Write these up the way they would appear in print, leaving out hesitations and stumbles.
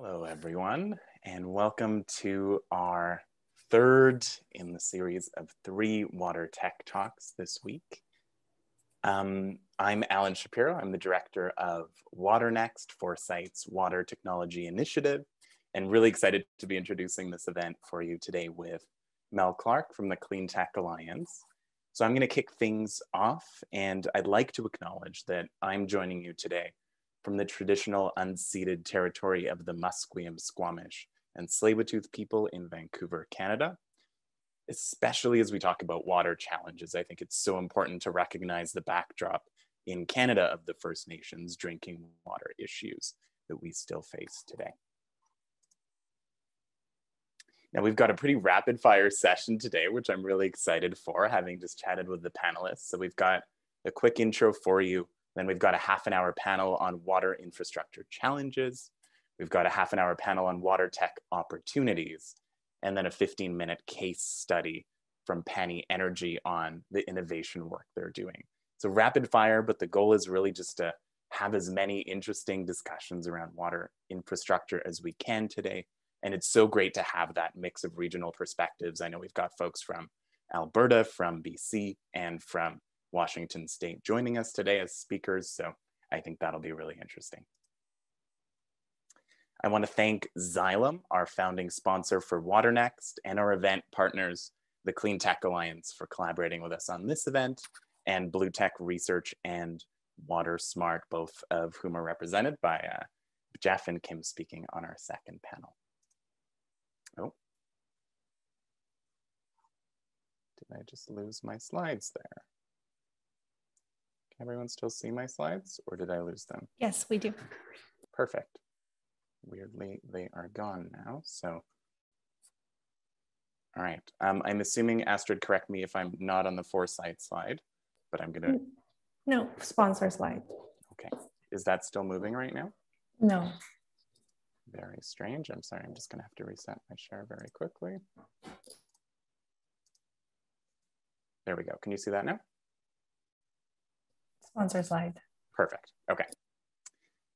Hello, everyone, and welcome to our third in the series of 3 water tech talks this week. I'm Alan Shapiro. I'm the director of WaterNext, Foresight's Water Technology Initiative, and really excited to be introducing this event for you today with Mel Clark from the CleanTech Alliance. So I'm going to kick things off, and I'd like to acknowledge that I'm joining you today from the traditional unceded territory of the Musqueam, Squamish, and Tsleil-Waututh people in Vancouver, Canada. Especially as we talk about water challenges, I think it's so important to recognize the backdrop in Canada of the First Nations drinking water issues that we still face today. Now we've got a pretty rapid fire session today, which I'm really excited for, having just chatted with the panelists. So we've got a quick intro for you. Then we've got a half-an-hour panel on water infrastructure challenges. We've got a half-an-hour panel on water tech opportunities, and then a 15-minute case study from Penny Energy on the innovation work they're doing. So rapid fire, but the goal is really just to have as many interesting discussions around water infrastructure as we can today. And it's so great to have that mix of regional perspectives. I know we've got folks from Alberta, from BC, and from Washington State joining us today as speakers, so I think that'll be really interesting. I want to thank Xylem, our founding sponsor for WaterNext, and our event partners, the CleanTech Alliance, for collaborating with us on this event, and Blue Tech Research and WaterSmart, both of whom are represented by Jeff and Kim speaking on our second panel. Oh, did I just lose my slides there? Can everyone still see my slides, or did I lose them? Yes, we do. Perfect. Weirdly, they are gone now, so. All right, I'm assuming, Astrid, correct me if I'm not on the Foresight slide, but I'm gonna. No, sponsor slide. Okay, is that still moving right now? No. Very strange, I'm sorry, I'm just gonna have to reset my share very quickly. There we go, can you see that now? Sponsor slide. Perfect, okay.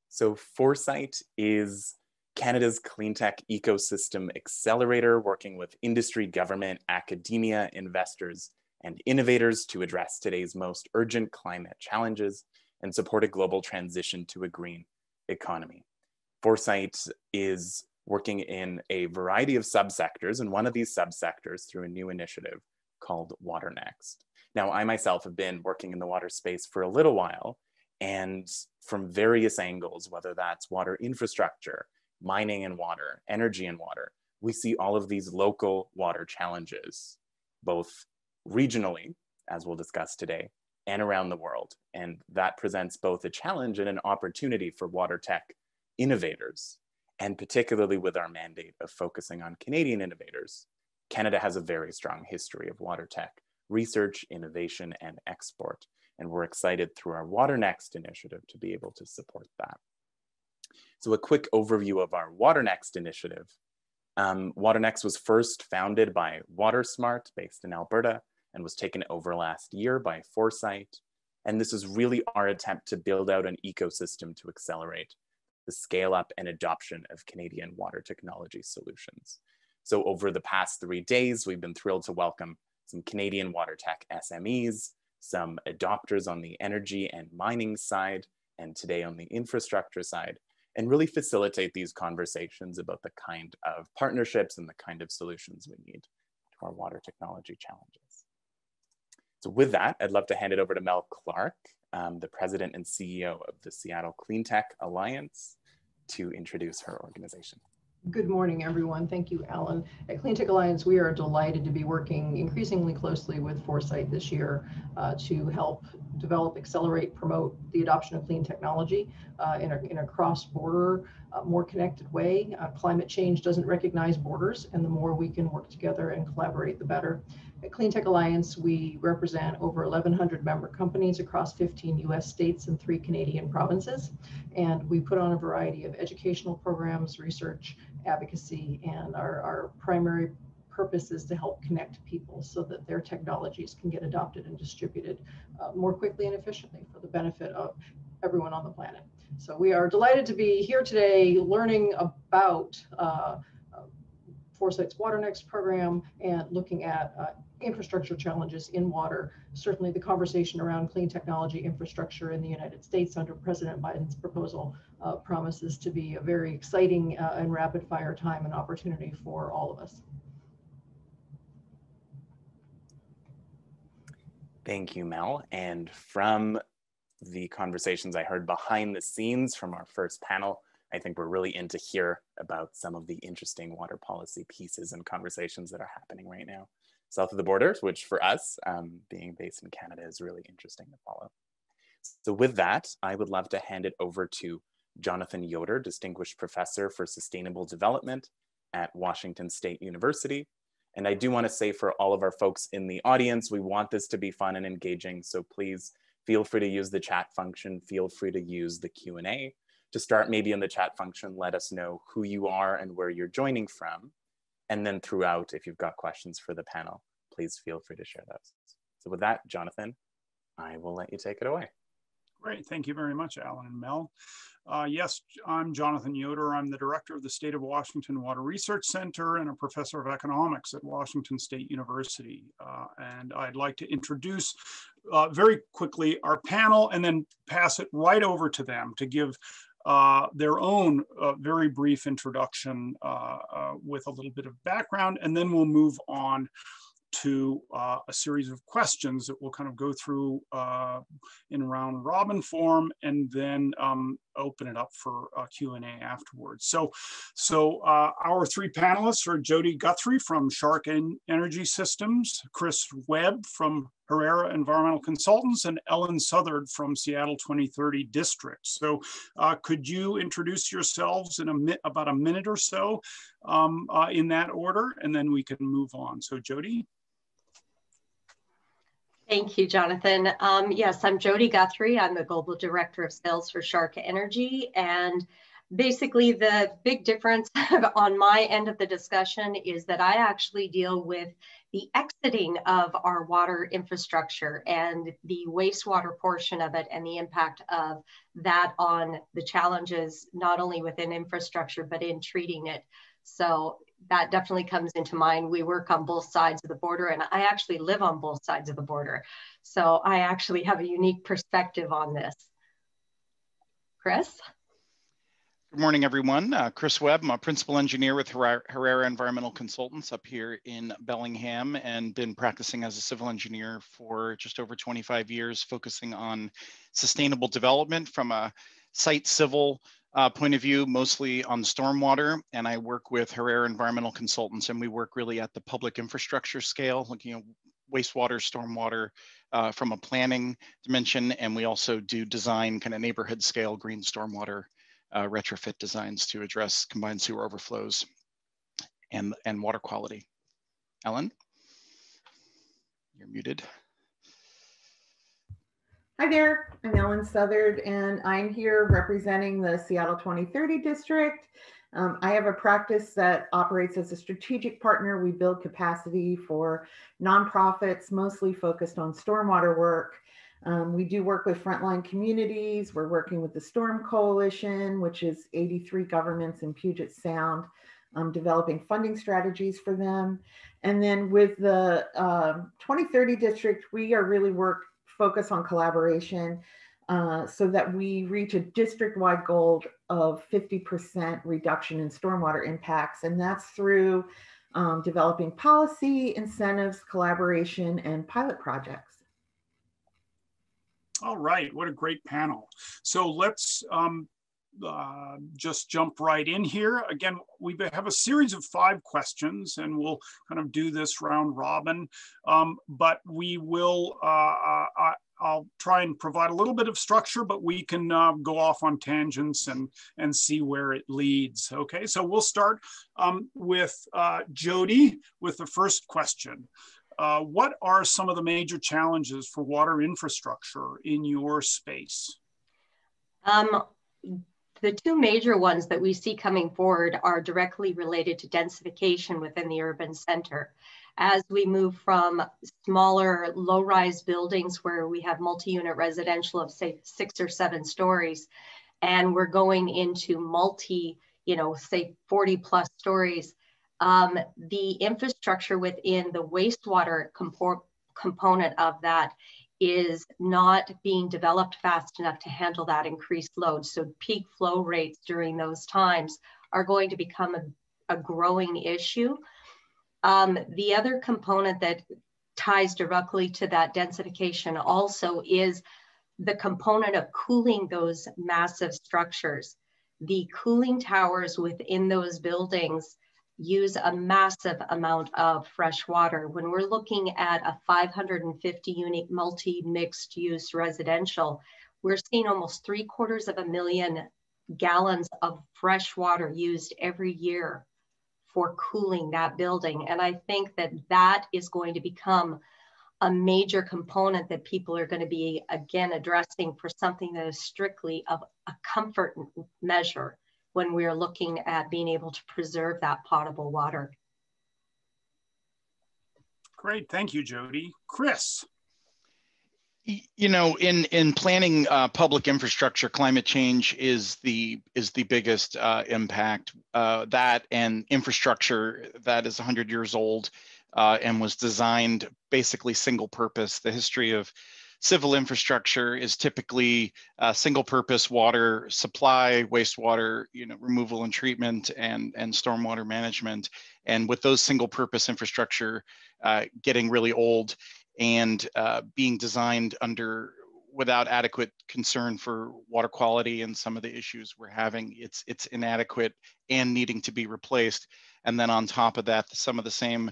So Foresight is Canada's cleantech ecosystem accelerator, working with industry, government, academia, investors, and innovators to address today's most urgent climate challenges and support a global transition to a green economy. Foresight is working in a variety of subsectors, and one of these subsectors through a new initiative called WaterNext. Now, I myself have been working in the water space for a little while, and from various angles, whether that's water infrastructure, mining and water, energy and water, we see all of these local water challenges, both regionally, as we'll discuss today, and around the world. And that presents both a challenge and an opportunity for water tech innovators, and particularly with our mandate of focusing on Canadian innovators. Canada has a very strong history of water tech research, innovation, and export. And we're excited through our WaterNext initiative to be able to support that. So a quick overview of our WaterNext initiative. WaterNext was first founded by WaterSmart, based in Alberta, and was taken over last year by Foresight. And this is really our attempt to build out an ecosystem to accelerate the scale up and adoption of Canadian water technology solutions. So over the past 3 days, we've been thrilled to welcome some Canadian water tech SMEs, some adopters on the energy and mining side, and today on the infrastructure side, and really facilitate these conversations about the kind of partnerships and the kind of solutions we need to our water technology challenges. So with that, I'd love to hand it over to Mel Clark, the president and CEO of the Seattle CleanTech Alliance, to introduce her organization. Good morning, everyone. Thank you, Alan. At CleanTech Alliance, we are delighted to be working increasingly closely with Foresight this year to help develop, accelerate, promote the adoption of clean technology in a cross-border, more connected way. Climate change doesn't recognize borders, and the more we can work together and collaborate, the better. At CleanTech Alliance, we represent over 1,100 member companies across 15 US states and 3 Canadian provinces. And we put on a variety of educational programs, research, advocacy, and our primary purpose is to help connect people so that their technologies can get adopted and distributed more quickly and efficiently for the benefit of everyone on the planet. So we are delighted to be here today learning about Foresight's Water Next program and looking at infrastructure challenges in water. Certainly the conversation around clean technology infrastructure in the United States under President Biden's proposal promises to be a very exciting and rapid fire time and opportunity for all of us. Thank you, Mel. And from the conversations I heard behind the scenes from our first panel, I think we're really in to hear about some of the interesting water policy pieces and conversations that are happening right now south of the border, which for us, being based in Canada, is really interesting to follow. So with that, I would love to hand it over to Jonathan Yoder, Distinguished Professor for Sustainable Development at Washington State University. And I do want to say for all of our folks in the audience, we want this to be fun and engaging. So please feel free to use the chat function. Feel free to use the Q&A. To start, maybe in the chat function, let us know who you are and where you're joining from. And then throughout, if you've got questions for the panel, please feel free to share those. So with that, Jonathan, I will let you take it away. Great, thank you very much, Alan and Mel. Yes, I'm Jonathan Yoder. I'm the director of the State of Washington Water Research Center and a professor of economics at Washington State University. And I'd like to introduce very quickly our panel and then pass it right over to them to give their own very brief introduction with a little bit of background, and then we'll move on to a series of questions that we'll kind of go through in round robin form, and then open it up for Q&A afterwards. So our three panelists are Jody Guthrie from Shark Energy Systems, Chris Webb from Herrera Environmental Consultants, and Ellen Southard from Seattle 2030 District. So could you introduce yourselves in about a minute or so in that order, and then we can move on. So Jody. Thank you, Jonathan. Yes, I'm Jody Guthrie. I'm the Global Director of Sales for Shark Energy. And basically the big difference on my end of the discussion is that I actually deal with the exiting of our water infrastructure and the wastewater portion of it and the impact of that on the challenges, not only within infrastructure, but in treating it. So that definitely comes into mind. We work on both sides of the border, and I actually live on both sides of the border. So I actually have a unique perspective on this. Chris? Good morning, everyone. Chris Webb. I'm a principal engineer with Herrera Environmental Consultants up here in Bellingham, and been practicing as a civil engineer for just over 25 years, focusing on sustainable development from a site civil point of view, mostly on stormwater. And I work with Herrera Environmental Consultants, and we work really at the public infrastructure scale, looking at wastewater, stormwater from a planning dimension. And we also do design kind of neighborhood scale green stormwater retrofit designs to address combined sewer overflows and water quality. Ellen, you're muted. Hi there, I'm Ellen Southard, and I'm here representing the Seattle 2030 District. I have a practice that operates as a strategic partner. We build capacity for nonprofits, mostly focused on stormwater work. We do work with frontline communities. We're working with the Storm Coalition, which is 83 governments in Puget Sound, developing funding strategies for them. And then with the 2030 District, we are really focus on collaboration so that we reach a district-wide goal of 50% reduction in stormwater impacts. And that's through developing policy, incentives, collaboration, and pilot projects. All right, what a great panel. So let's just jump right in here. Again, we have a series of 5 questions, and we'll kind of do this round robin, but we will, I'll try and provide a little bit of structure, but we can go off on tangents and see where it leads. Okay, so we'll start with Jody with the first question. What are some of the major challenges for water infrastructure in your space? The 2 major ones that we see coming forward are directly related to densification within the urban center. As we move from smaller low-rise buildings where we have multi-unit residential of say 6 or 7 stories, and we're going into multi, say 40 plus stories, the infrastructure within the wastewater component of that is not being developed fast enough to handle that increased load. So peak flow rates during those times are going to become a growing issue. The other component that ties directly to that densification also is the component of cooling those massive structures. The cooling towers within those buildings use a massive amount of fresh water. When we're looking at a 550 unit multi-mixed use residential, we're seeing almost 750,000 gallons of fresh water used every year for cooling that building. And I think that that is going to become a major component that people are going to be, again, addressing for something that is strictly of a comfort measure when we're looking at being able to preserve that potable water. Great, thank you, Jody. Chris. In planning public infrastructure, climate change is the biggest impact. That and infrastructure that is 100 years old and was designed basically single purpose. The history of civil infrastructure is typically single purpose water supply, wastewater, removal and treatment, and stormwater management. And with those single purpose infrastructure getting really old and being designed without adequate concern for water quality and some of the issues we're having, it's inadequate and needing to be replaced. And then on top of that, some of the same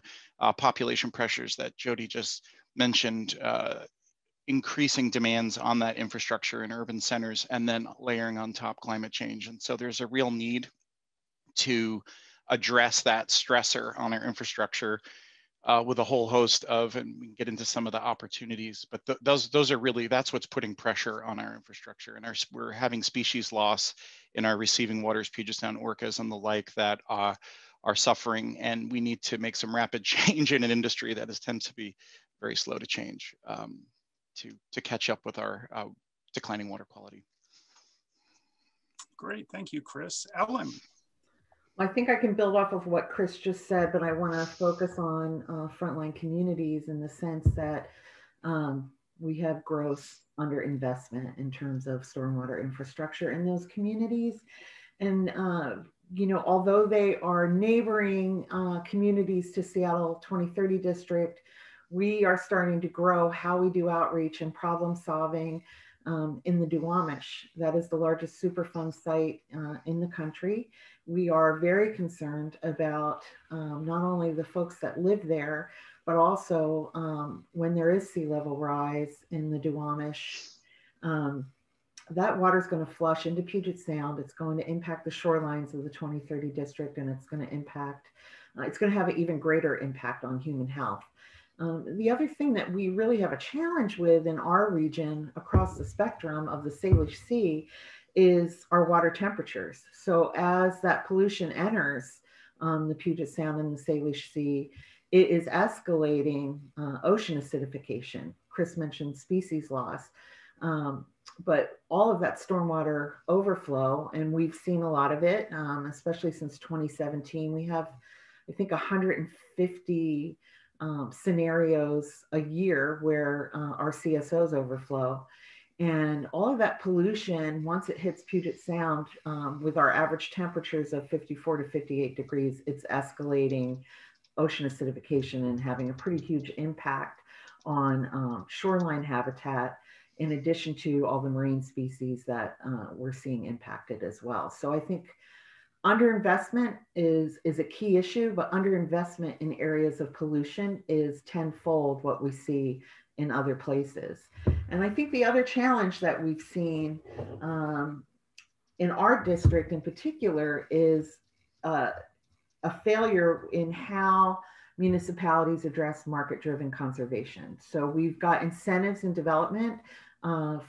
population pressures that Jody just mentioned, increasing demands on that infrastructure in urban centers, and then layering on top climate change. And so there's a real need to address that stressor on our infrastructure with a whole host of, and we can get into some of the opportunities, but those are really, that's what's putting pressure on our infrastructure. And we're having species loss in our receiving waters, Puget Sound orcas and the like, that are suffering, and we need to make some rapid change in an industry that tends to be very slow to change to catch up with our declining water quality. Great, thank you, Chris. Ellen. I think I can build off of what Chris just said, but I want to focus on frontline communities in the sense that we have gross underinvestment in terms of stormwater infrastructure in those communities. And, although they are neighboring communities to Seattle 2030 district, we are starting to grow how we do outreach and problem solving in the Duwamish. That is the largest Superfund site in the country. We are very concerned about not only the folks that live there, but also when there is sea level rise in the Duwamish, that water is going to flush into Puget Sound. It's going to impact the shorelines of the 2030 district, and it's going to have an even greater impact on human health. The other thing that we really have a challenge with in our region across the spectrum of the Salish Sea is our water temperatures. So as that pollution enters the Puget Sound and the Salish Sea, it is escalating ocean acidification. Chris mentioned species loss, but all of that stormwater overflow, and we've seen a lot of it, especially since 2017. We have, I think, 150 scenarios a year where our CSOs overflow. And all of that pollution, once it hits Puget Sound, with our average temperatures of 54 to 58 degrees, it's escalating ocean acidification and having a pretty huge impact on shoreline habitat, in addition to all the marine species that we're seeing impacted as well. So I think underinvestment is a key issue, but underinvestment in areas of pollution is tenfold what we see in other places. And I think the other challenge that we've seen in our district in particular is a failure in how municipalities address market-driven conservation. So we've got incentives in development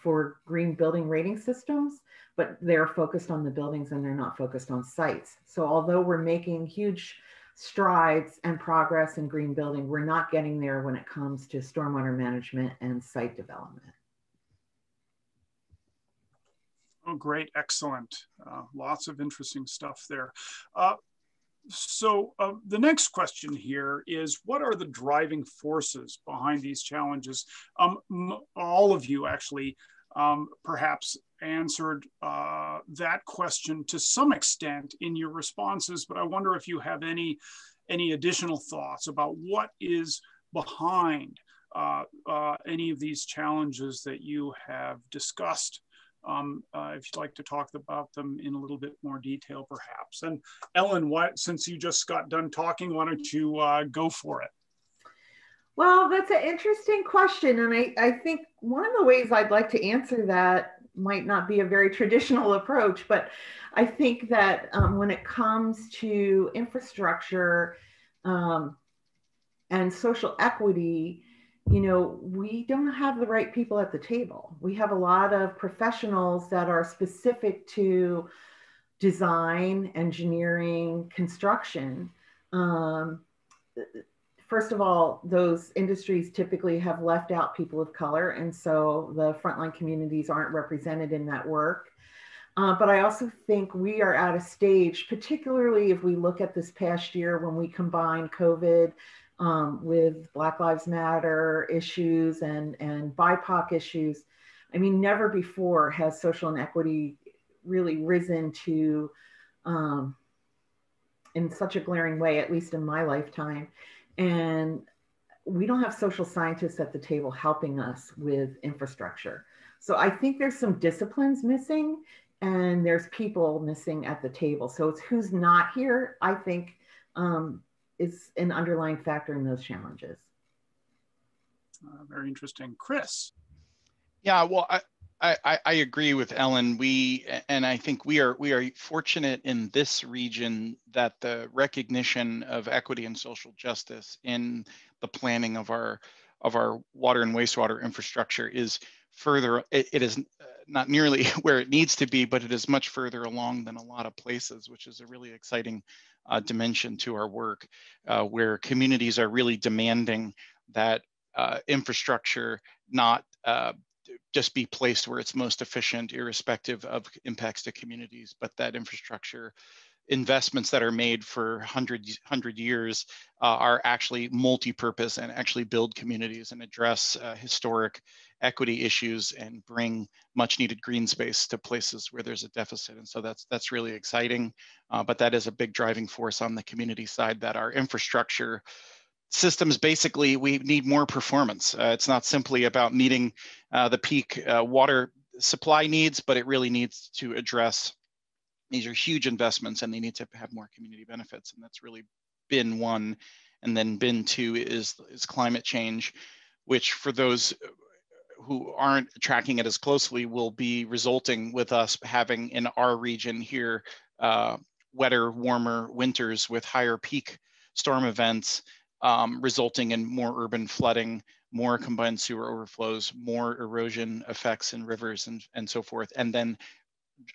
for green building rating systems, but they're focused on the buildings and they're not focused on sites. So although we're making huge strides and progress in green building, we're not getting there when it comes to stormwater management and site development. Oh, great. Excellent. Lots of interesting stuff there. So the next question here is, what are the driving forces behind these challenges? All of you actually perhaps answered that question to some extent in your responses, but I wonder if you have any additional thoughts about what is behind any of these challenges that you have discussed. If you'd like to talk about them in a little bit more detail, perhaps. And Ellen, since you just got done talking, why don't you go for it? Well, that's an interesting question. And I think one of the ways I'd like to answer that might not be a very traditional approach, but I think that when it comes to infrastructure and social equity, you know, we don't have the right people at the table. We have a lot of professionals that are specific to design, engineering, construction. First of all, those industries typically have left out people of color, and so the frontline communities aren't represented in that work. But I also think we are at a stage, particularly if we look at this past year when we combine COVID with Black Lives Matter issues and BIPOC issues. I mean, never before has social inequity really risen to in such a glaring way, at least in my lifetime. And we don't have social scientists at the table helping us with infrastructure. So I think there's some disciplines missing and there's people missing at the table. So it's who's not here, I think, is an underlying factor in those challenges. Very interesting. Chris. Yeah, well, I agree with Ellen. And I think we are fortunate in this region that the recognition of equity and social justice in the planning of our water and wastewater infrastructure is further. It is not nearly where it needs to be, but it is much further along than a lot of places, which is a really exciting dimension to our work, where communities are really demanding that infrastructure not just be placed where it's most efficient, irrespective of impacts to communities, but that infrastructure investments that are made for 100 years are actually multi-purpose and actually build communities and address historic equity issues and bring much needed green space to places where there's a deficit. And so that's really exciting, but that is a big driving force on the community side, that our infrastructure systems, basically, we need more performance. It's not simply about meeting the peak water supply needs, but it really needs to address, these are huge investments and they need to have more community benefits. And that's really bin one. And then bin two is climate change, which for those who aren't tracking it as closely will be resulting with us having in our region here wetter, warmer winters with higher peak storm events, resulting in more urban flooding, more combined sewer overflows, more erosion effects in rivers and so forth. And then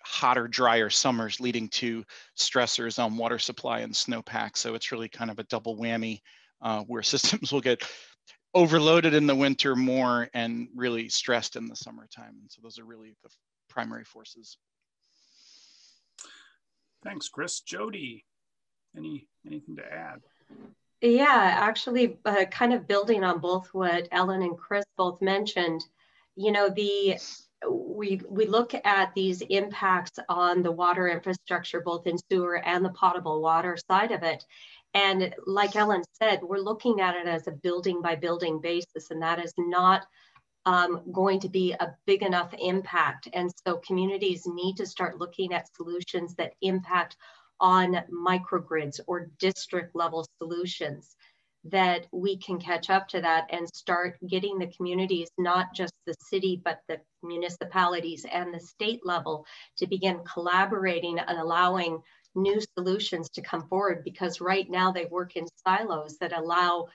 hotter, drier summers leading to stressors on water supply and snowpack. So it's really kind of a double whammy where systems will get overloaded in the winter more and really stressed in the summertime. And so those are really the primary forces. Thanks, Chris. Jody, anything to add? Yeah, actually, kind of building on both what Ellen and Chris both mentioned, you know, we look at these impacts on the water infrastructure, both in sewer and the potable water side of it. And like Ellen said, we're looking at it as a building by building basis, and that is not going to be a big enough impact. And so communities need to start looking at solutions that impact on microgrids or district level solutions, that we can catch up to that and start getting the communities, not just the city, but the municipalities and the state level, to begin collaborating and allowing new solutions to come forward, because right now they work in silos that allow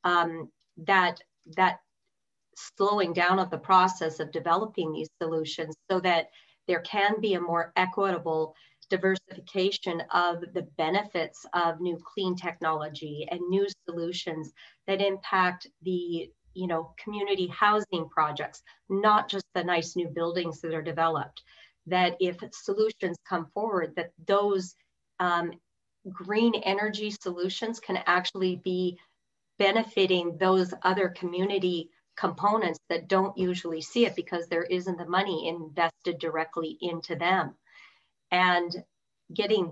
that slowing down of the process of developing these solutions, so that there can be a more equitable diversification of the benefits of new clean technology and new solutions that impact the, you know, community housing projects, not just the nice new buildings that are developed. that if solutions come forward, that those green energy solutions can actually be benefiting those other community components that don't usually see it because there isn't the money invested directly into them. And getting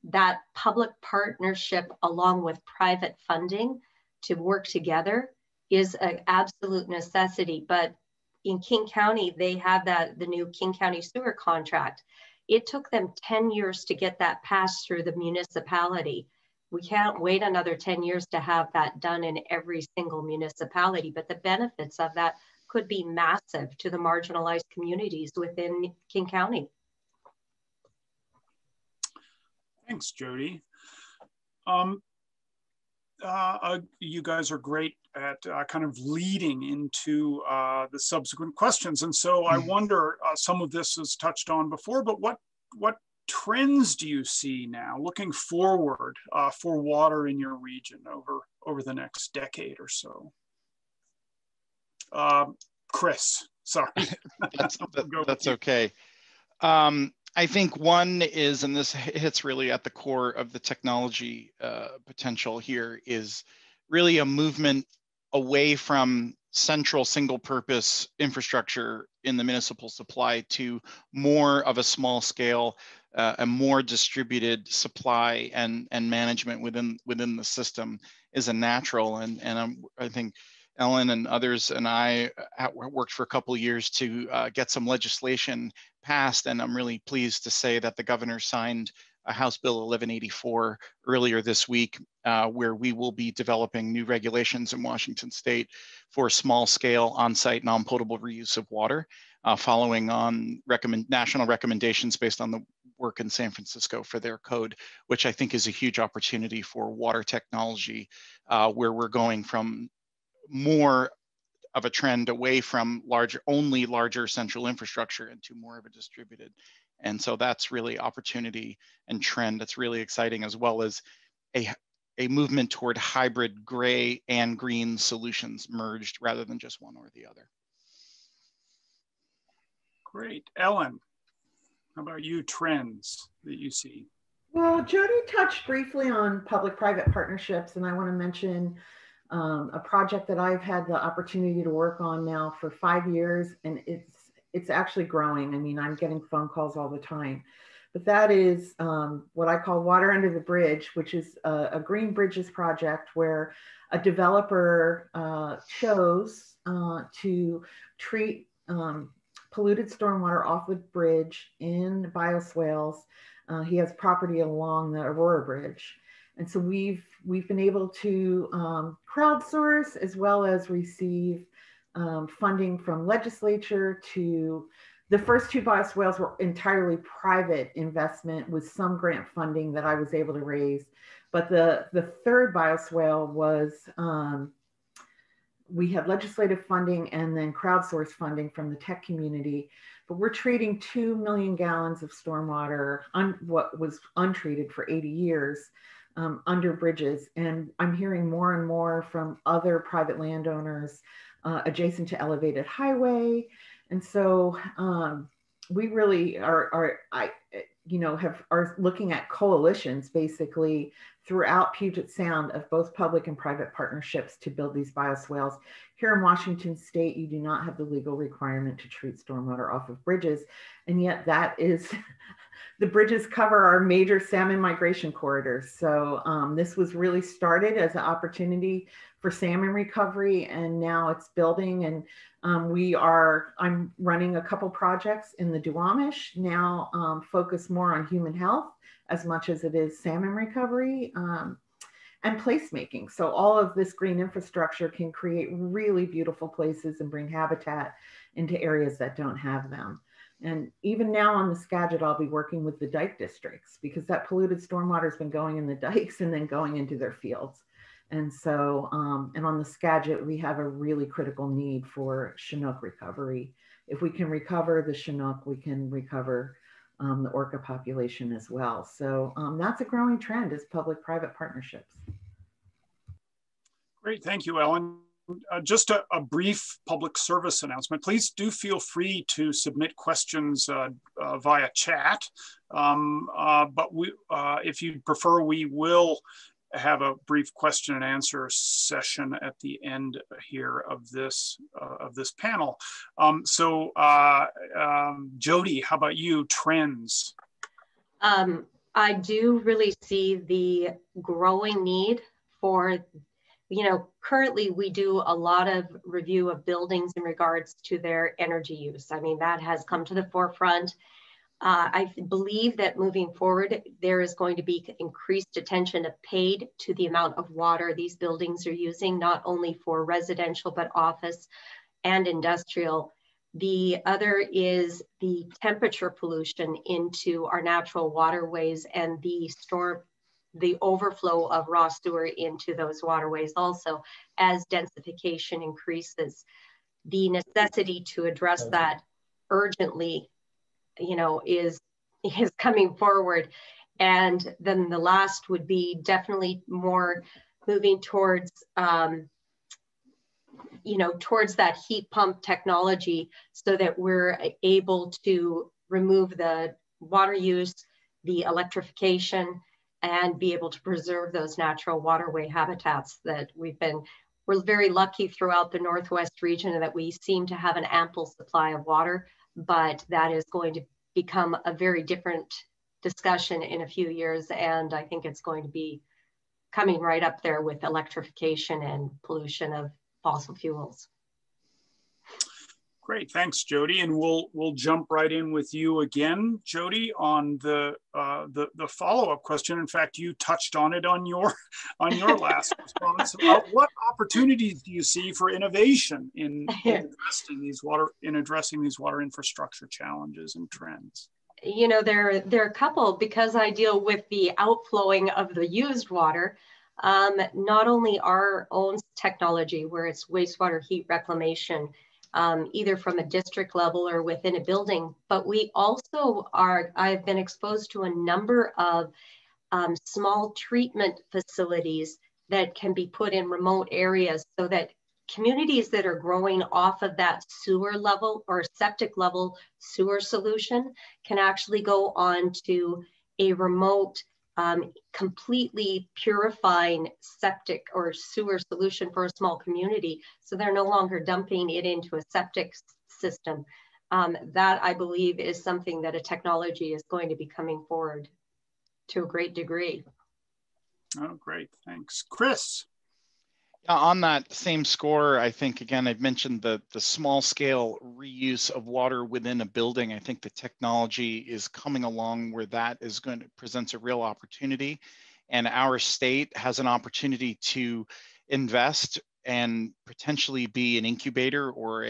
that public partnership along with private funding to work together is an absolute necessity. But in King County, they have the new King County sewer contract. It took them 10 years to get that passed through the municipality. We can't wait another 10 years to have that done in every single municipality, but the benefits of that could be massive to the marginalized communities within King County. Thanks, Jody. You guys are great at kind of leading into the subsequent questions. And so I wonder, some of this was touched on before, but what trends do you see now looking forward for water in your region over the next decade or so? Chris, sorry. That's okay. I think one is, and this hits really at the core of the technology potential here, is really a movement away from central single purpose infrastructure in the municipal supply to more of a small scale, a more distributed supply and management within the system is a natural. And I think Ellen and others and I worked for a couple of years to get some legislation passed, and I'm really pleased to say that the governor signed a House Bill 1184 earlier this week, where we will be developing new regulations in Washington State for small-scale on-site non-potable reuse of water, following on national recommendations based on the work in San Francisco for their code, which I think is a huge opportunity for water technology, where we're going from more of a trend away from larger central infrastructure into more of a distributed. And so that's really opportunity and trend that's really exciting, as well as a movement toward hybrid gray and green solutions merged rather than just one or the other. Great. Ellen, how about you, trends that you see? Well, Jody touched briefly on public-private partnerships, and I want to mention a project that I've had the opportunity to work on now for 5 years, and it's actually growing. I mean, I'm getting phone calls all the time, but that is what I call Water Under the Bridge, which is a green bridges project where a developer chose to treat polluted stormwater off the bridge in bioswales. He has property along the Aurora Bridge. And so we've been able to crowdsource as well as receive funding from legislature. To the first 2 bioswales were entirely private investment with some grant funding that I was able to raise. But the third bioswale was, we had legislative funding and then crowdsourced funding from the tech community. But we're treating 2 million gallons of stormwater, what was untreated for 80 years, under bridges. And I'm hearing more and more from other private landowners adjacent to elevated highway. And so we really are looking at coalitions basically throughout Puget Sound of both public and private partnerships to build these bioswales. Here in Washington State, you do not have the legal requirement to treat stormwater off of bridges. And yet that is, the bridges cover our major salmon migration corridors. So this was really started as an opportunity for salmon recovery, and now it's building. And I'm running a couple projects in the Duwamish now, focus more on human health as much as it is salmon recovery and placemaking. So all of this green infrastructure can create really beautiful places and bring habitat into areas that don't have them. And even now on the Skagit, I'll be working with the dike districts because that polluted stormwater has been going in the dikes and then going into their fields. And so, and on the Skagit, we have a really critical need for Chinook recovery. If we can recover the Chinook, we can recover the orca population as well. So that's a growing trend, is public-private partnerships. Great, thank you, Ellen. Just a brief public service announcement. Please do feel free to submit questions via chat. But if you prefer, we will have a brief question and answer session at the end here of this panel. Jody, how about you? Trends. I do really see the growing need for, currently we do a lot of review of buildings in regards to their energy use. I mean, that has come to the forefront. I believe that moving forward, there is going to be increased attention paid to the amount of water these buildings are using, not only for residential, but office and industrial. The other is the temperature pollution into our natural waterways and the overflow of raw sewer into those waterways also as densification increases. The necessity to address that urgently, is coming forward. And then the last would be definitely more moving towards towards that heat pump technology so that we're able to remove the water use, the electrification, and be able to preserve those natural waterway habitats that we're very lucky throughout the Northwest region that we seem to have an ample supply of water, but that is going to become a very different discussion in a few years. And I think it's going to be coming right up there with electrification and pollution of fossil fuels. Great, thanks, Jody. And we'll jump right in with you again, Jody, on the follow-up question. In fact, you touched on it on your last response. What opportunities do you see for innovation in addressing these water infrastructure challenges and trends? There are a couple, because I deal with the outflowing of the used water. Not only our own technology, where it's wastewater heat reclamation, either from a district level or within a building, but we also I've been exposed to a number of small treatment facilities that can be put in remote areas so that communities that are growing off of that sewer level or septic level sewer solution can actually go on to a remote completely purifying septic or sewer solution for a small community. So they're no longer dumping it into a septic system. That, I believe, is something that a technology is going to be coming forward to a great degree. Oh, great, thanks. Chris. On that same score, I think, again, I've mentioned the small scale reuse of water within a building. I think the technology is coming along where that is going to present a real opportunity. And our state has an opportunity to invest and potentially be an incubator or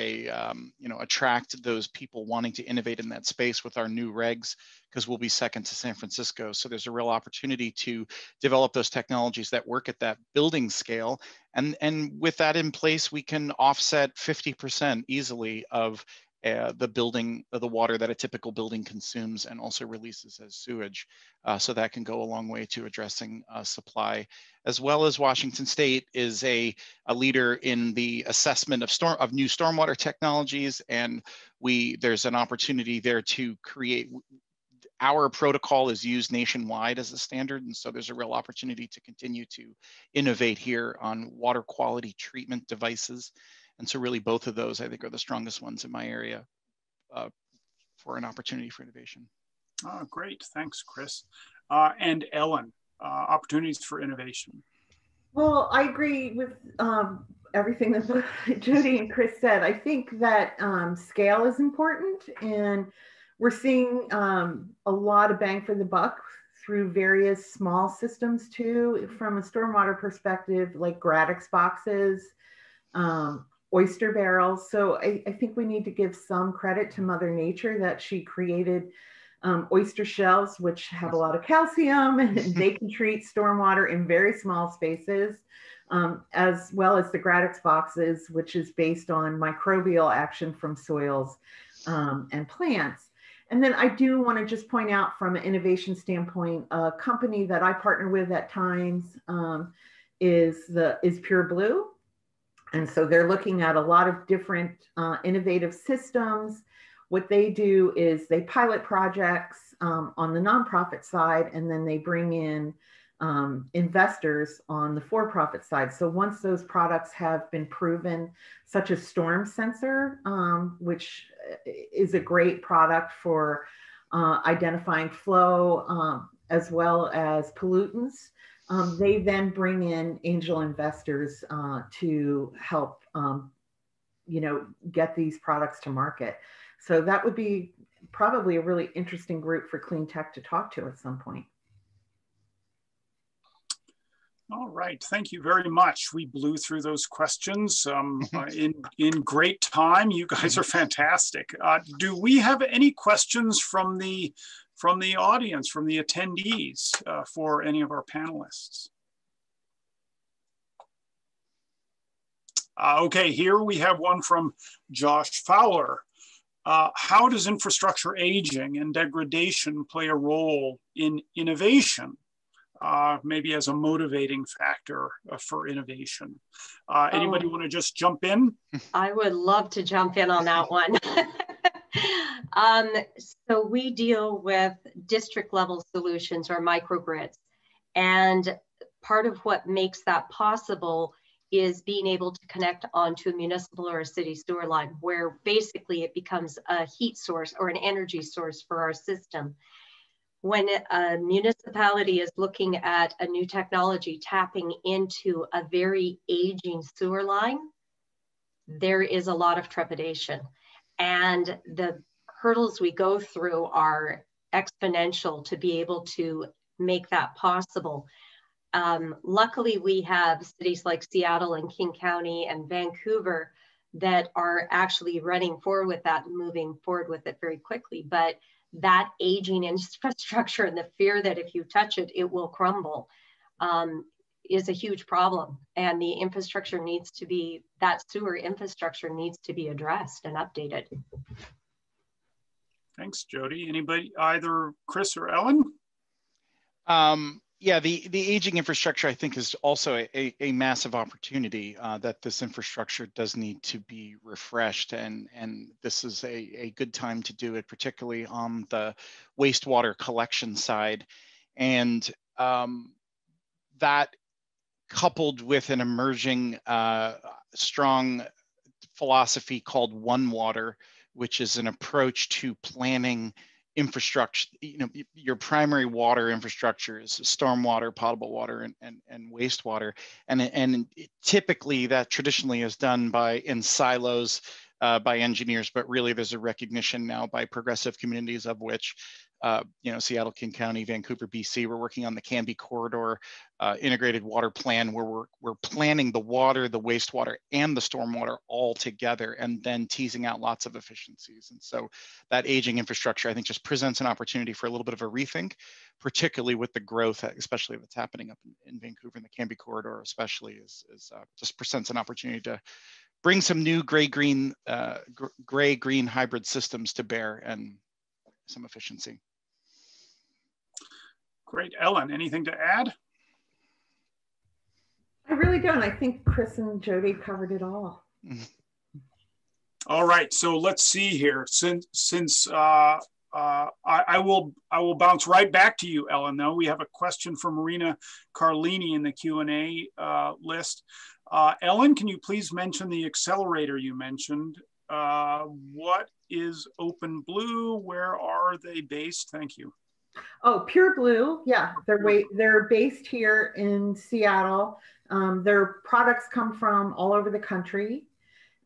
attract those people wanting to innovate in that space with our new regs, because we'll be second to San Francisco. So there's a real opportunity to develop those technologies that work at that building scale. And with that in place, we can offset 50% easily of the water that a typical building consumes and also releases as sewage. So that can go a long way to addressing supply, as well as Washington State is a leader in the assessment of new stormwater technologies. And there's an opportunity there to create. Our protocol is used nationwide as a standard. And so there's a real opportunity to continue to innovate here on water quality treatment devices. And so really both of those, I think, are the strongest ones in my area for an opportunity for innovation. Oh, great. Thanks, Chris. And Ellen, opportunities for innovation. Well, I agree with everything that both Jody and Chris said. I think that scale is important, and we're seeing a lot of bang for the buck through various small systems too, from a stormwater perspective, like Gradix boxes, oyster barrels. So I think we need to give some credit to Mother Nature that she created oyster shells, which have a lot of calcium, and they can treat stormwater in very small spaces, as well as the Gradix boxes, which is based on microbial action from soils and plants. And then I do want to just point out, from an innovation standpoint, a company that I partner with at times is Pure Blue. And so they're looking at a lot of different innovative systems. What they do is they pilot projects on the nonprofit side, and then they bring in investors on the for-profit side. So once those products have been proven, such as Storm Sensor, which is a great product for identifying flow as well as pollutants, they then bring in angel investors to help, get these products to market. So that would be probably a really interesting group for clean tech to talk to at some point. All right, thank you very much. We blew through those questions in great time. You guys are fantastic. Do we have any questions from the audience, from the attendees for any of our panelists? Okay, here we have one from Josh Fowler. How does infrastructure aging and degradation play a role in innovation? Maybe as a motivating factor for innovation. Anybody want to just jump in? I would love to jump in on that one. So we deal with district level solutions or microgrids. And part of what makes that possible is being able to connect onto a municipal or a city sewer line, where basically it becomes a heat source or an energy source for our system. When a municipality is looking at a new technology tapping into a very aging sewer line, there is a lot of trepidation. And the hurdles we go through are exponential to be able to make that possible. Luckily, we have cities like Seattle and King County and Vancouver that are actually running forward with that and moving forward with it very quickly. But that aging infrastructure and the fear that if you touch it, it will crumble is a huge problem. And the infrastructure needs to be, that sewer infrastructure needs to be addressed and updated. Thanks, Jody. Anybody, either Chris or Ellen? Yeah, the aging infrastructure, I think, is also a massive opportunity that this infrastructure does need to be refreshed. And this is a good time to do it, particularly on the wastewater collection side. And that coupled with an emerging strong philosophy called One Water, which is an approach to planning infrastructure, your primary water infrastructure is stormwater, potable water, and wastewater. And typically that traditionally is done in silos by engineers, but really there's a recognition now by progressive communities, of which Seattle, King County, Vancouver, BC, we're working on the Canby Corridor integrated water plan, where we're planning the water, the wastewater, and the stormwater all together, and then teasing out lots of efficiencies. And so that aging infrastructure, I think, just presents an opportunity for a little bit of a rethink, particularly with the growth, especially that's happening up in Vancouver, and the Canby Corridor especially just presents an opportunity to bring some new gray-green hybrid systems to bear and some efficiency. Great. Ellen, anything to add? I really don't. I think Chris and Jody covered it all. All right. So let's see here. Since I will bounce right back to you, Ellen, though. We have a question from Marina Carlini in the Q&A list. Ellen, can you please mention the accelerator you mentioned? What is Open Blue? Where are they based? Thank you. Oh, Pure Blue. Yeah, they're based here in Seattle. Their products come from all over the country.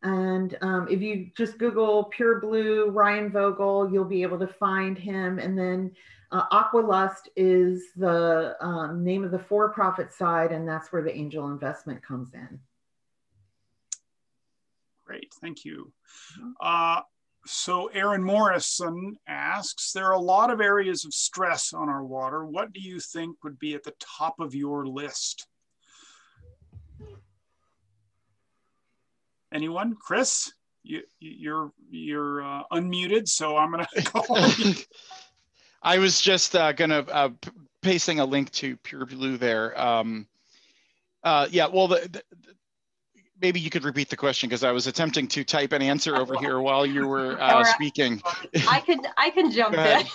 And if you just Google Pure Blue, Ryan Vogel, you'll be able to find him. And then Aqualust is the name of the for-profit side, and that's where the angel investment comes in. Great, thank you. So Aaron Morrison asks, there are a lot of areas of stress on our water. What do you think would be at the top of your list? Anyone? Chris, you're unmuted, so I'm gonna call you. I was just gonna pasting a link to Pure Blue there. Yeah, well, maybe you could repeat the question, because I was attempting to type an answer over here while you were speaking. I can jump in.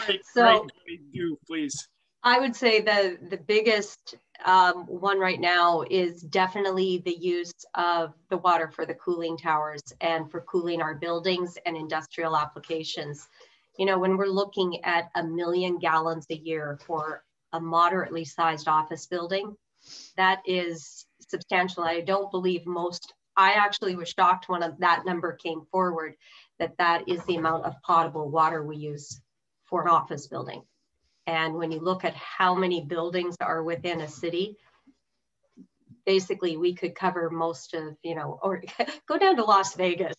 Great, So great, do please. I would say the biggest one right now is definitely the use of the water for the cooling towers and for cooling our buildings and industrial applications. You know, when we're looking at 1 million gallons a year for a moderately sized office building, that is substantial. I don't believe I actually was shocked when that number came forward, that is the amount of potable water we use for an office building. And when you look at how many buildings are within a city, basically we could cover most of, you know, or go down to Las Vegas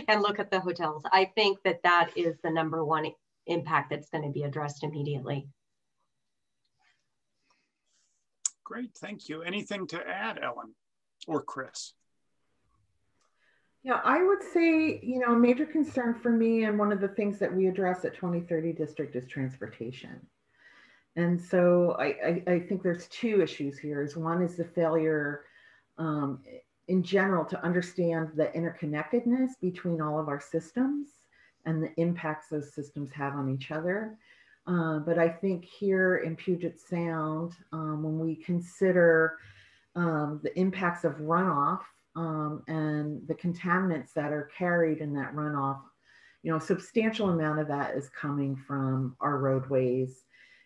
and look at the hotels. I think that is the #1 impact that's going to be addressed immediately. Great, thank you. Anything to add, Ellen or Chris? Yeah, I would say, you know, a major concern for me, and one of the things that we address at 2030 District, is transportation. And so I think there's 2 issues here. One is the failure in general to understand the interconnectedness between all of our systems and the impacts those systems have on each other. But I think here in Puget Sound, when we consider the impacts of runoff and the contaminants that are carried in that runoff, you know, a substantial amount of that is coming from our roadways.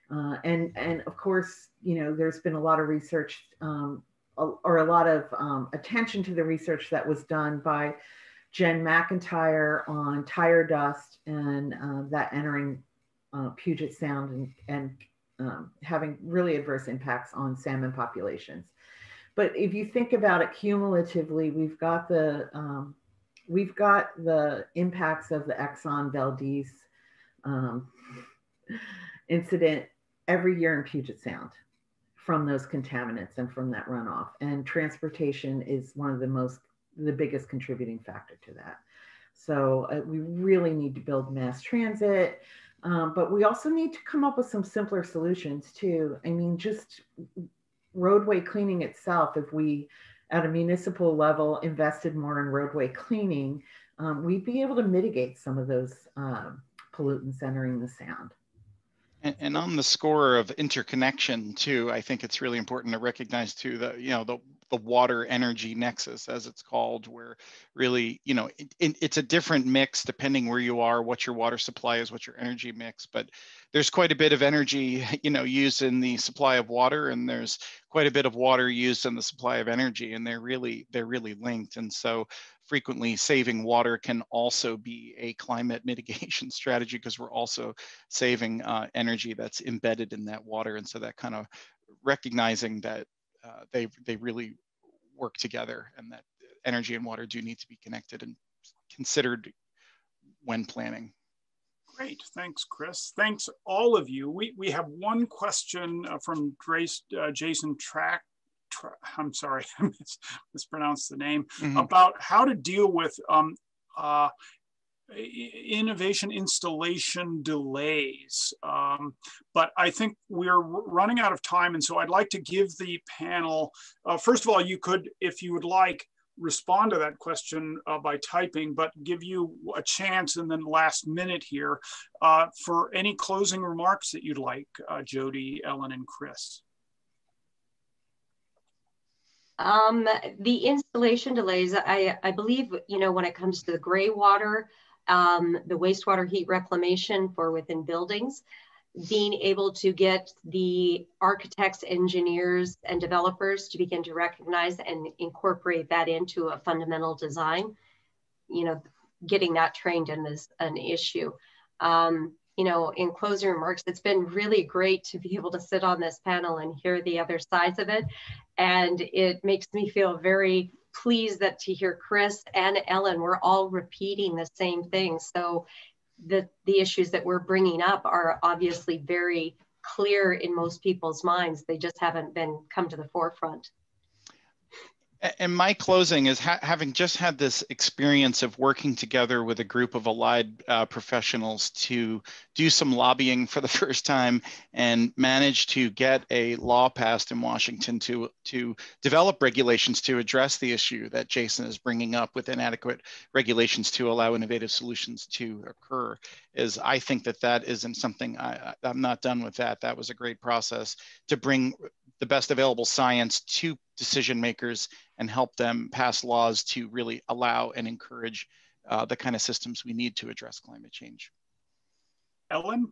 And of course, you know, there's been a lot of research or a lot of attention to the research that was done by Jen McIntyre on tire dust and that entering Puget Sound and having really adverse impacts on salmon populations. But if you think about it cumulatively, we've got the impacts of the Exxon Valdez incident every year in Puget Sound from those contaminants and from that runoff. And transportation is one of the biggest contributing factor to that. So we really need to build mass transit, but we also need to come up with some simpler solutions too. I mean, just roadway cleaning itself, if we at a municipal level invested more in roadway cleaning, we'd be able to mitigate some of those pollutants entering the sound. And on the score of interconnection too, I think it's really important to recognize too that, you know, the water energy nexus, as it's called, where really, you know, it's a different mix depending where you are, what your water supply is, what your energy mix, but there's quite a bit of energy, you know, used in the supply of water, and there's quite a bit of water used in the supply of energy, and they're really linked. And so frequently saving water can also be a climate mitigation strategy, because we're also saving energy that's embedded in that water. And so that kind of recognizing that they really work together, and that energy and water do need to be connected and considered when planning. Great, thanks, Chris. Thanks, all of you. We have one question from Jason Track. I'm sorry, I mispronounced the name, about how to deal with innovation installation delays. But I think we're running out of time, and so I'd like to give the panel, first of all, you could, if you would like, respond to that question by typing, but give you a chance and then last minute here for any closing remarks that you'd like, Jody, Ellen, and Chris. The installation delays, I believe, you know, when it comes to the gray water, the wastewater heat reclamation for within buildings, being able to get the architects, engineers, and developers to begin to recognize and incorporate that into a fundamental design, you know, getting that trained in is an issue. You know, in closing remarks, it's been really great to be able to sit on this panel and hear the other sides of it. And it makes me feel very pleased that to hear Chris and Ellen, we're all repeating the same thing. So the issues that we're bringing up are obviously very clear in most people's minds. They just haven't come to the forefront. And my closing is having just had this experience of working together with a group of allied professionals to do some lobbying for the first time and manage to get a law passed in Washington to develop regulations to address the issue that Jason is bringing up with inadequate regulations to allow innovative solutions to occur. I think that isn't something, I'm not done with that. That was a great process to bring the best available science to decision makers and help them pass laws to really allow and encourage the kind of systems we need to address climate change. Ellen?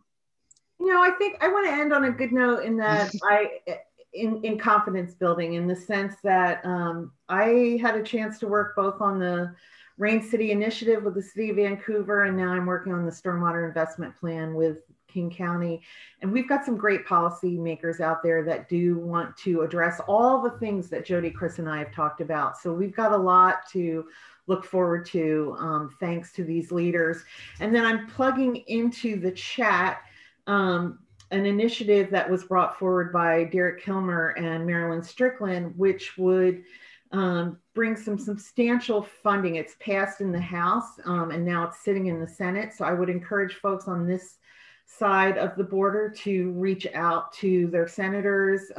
I think I want to end on a good note in that in confidence building, in the sense that I had a chance to work both on the Rain City Initiative with the City of Vancouver, and now I'm working on the Stormwater Investment Plan with King County. And we've got some great policy makers out there that do want to address all the things that Jody, Chris, and I have talked about. So we've got a lot to look forward to, thanks to these leaders. And then I'm plugging into the chat an initiative that was brought forward by Derek Kilmer and Marilyn Strickland, which would bring some substantial funding. It's passed in the House and now it's sitting in the Senate. So I would encourage folks on this side of the border to reach out to their senators,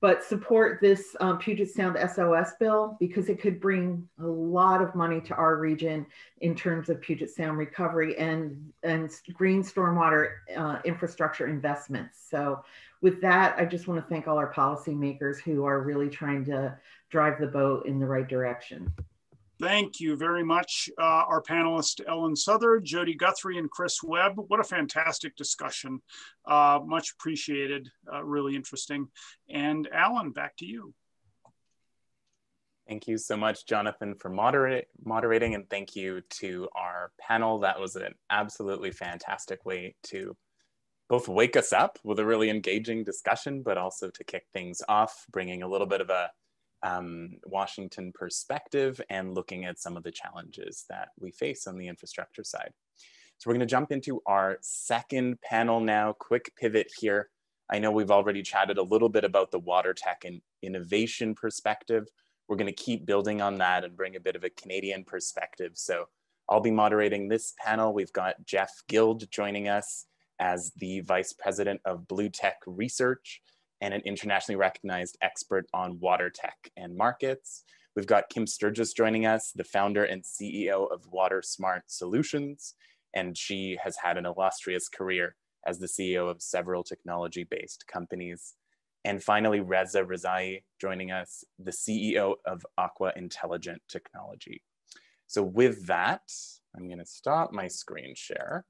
but support this Puget Sound SOS bill, because it could bring a lot of money to our region in terms of Puget Sound recovery and green stormwater infrastructure investments. So with that, I just want to thank all our policymakers who are really trying to drive the boat in the right direction. Thank you very much, our panelists, Ellen Southard, Jody Guthrie, and Chris Webb. What a fantastic discussion. Much appreciated, really interesting. And Alan, back to you. Thank you so much, Jonathan, for moderating, and thank you to our panel. That was an absolutely fantastic way to both wake us up with a really engaging discussion, but also to kick things off, bringing a little bit of a Washington perspective and looking at some of the challenges that we face on the infrastructure side. So we're going to jump into our second panel now. Quick pivot here. I know we've already chatted a little bit about the water tech and innovation perspective. We're going to keep building on that and bring a bit of a Canadian perspective. So I'll be moderating this panel. We've got Jeff Guild joining us as the Vice President of Blue Tech Research and an internationally recognized expert on water tech and markets. We've got Kim Sturgis joining us, the founder and CEO of Water Smart Solutions, and she has had an illustrious career as the CEO of several technology-based companies. And finally, Reza Rezai joining us, the CEO of Aqua Intelligent Technology. So with that, I'm gonna stop my screen share.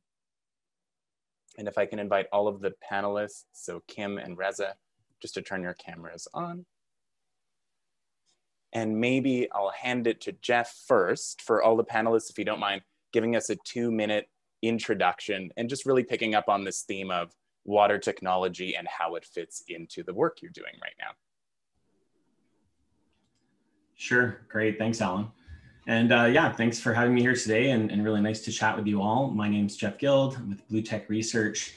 And if I can invite all of the panelists, so Kim and Reza, just to turn your cameras on. And maybe I'll hand it to Jeff first for all the panelists, if you don't mind, giving us a 2-minute introduction and just really picking up on this theme of water technology and how it fits into the work you're doing right now. Sure, great, thanks, Alan. And yeah, thanks for having me here today, and really nice to chat with you all. My name's Jeff Guild. I'm with Blue Tech Research.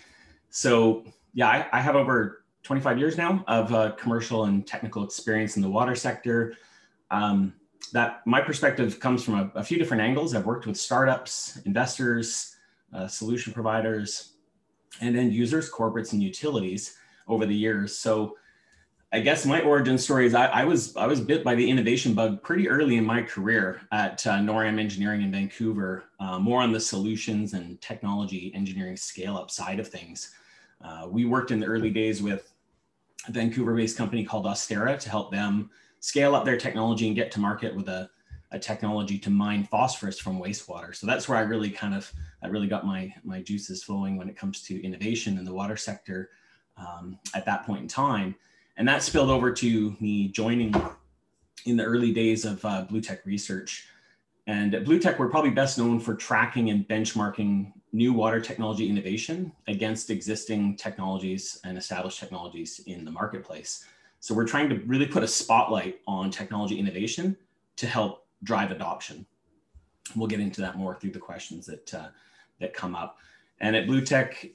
So yeah, I have over 25 years now of commercial and technical experience in the water sector. That my perspective comes from a few different angles. I've worked with startups, investors, solution providers, and end users, corporates, and utilities over the years. So I guess my origin story is I was bit by the innovation bug pretty early in my career at NORAM Engineering in Vancouver, more on the solutions and technology engineering scale-up side of things. We worked in the early days with a Vancouver-based company called Austera to help them scale up their technology and get to market with a technology to mine phosphorus from wastewater. So that's where I really got my juices flowing when it comes to innovation in the water sector at that point in time. And that spilled over to me joining in the early days of Blue Tech Research. And at Blue Tech, we're probably best known for tracking and benchmarking new water technology innovation against existing technologies and established technologies in the marketplace. So we're trying to really put a spotlight on technology innovation to help drive adoption. We'll get into that more through the questions that come up. And at Blue Tech,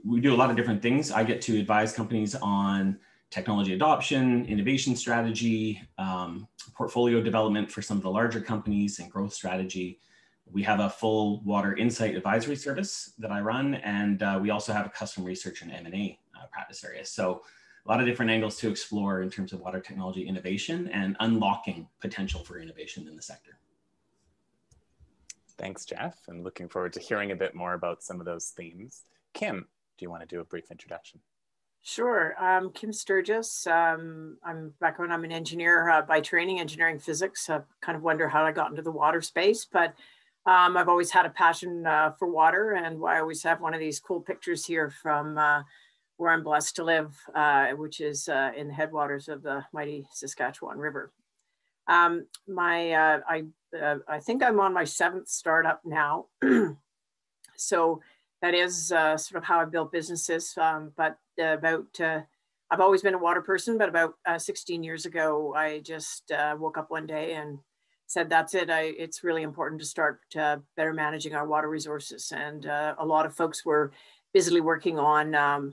we do a lot of different things. I get to advise companies on technology adoption, innovation strategy, portfolio development for some of the larger companies, and growth strategy. We have a full water insight advisory service that I run, and we also have a custom research and M&A practice area. So a lot of different angles to explore in terms of water technology innovation and unlocking potential for innovation in the sector. Thanks, Jeff, and looking forward to hearing a bit more about some of those themes. Kim, do you want to do a brief introduction? Sure. Kim Sturgis. I'm background. I'm an engineer by training, engineering physics. I kind of wonder how I got into the water space, but I've always had a passion for water, and I always have one of these cool pictures here from where I'm blessed to live, which is in the headwaters of the mighty Saskatchewan River. I think I'm on my 7th startup now. So that is sort of how I built businesses. But I've always been a water person, but about 16 years ago, I just woke up one day and said, that's it. It's really important to start better managing our water resources. And a lot of folks were busily working on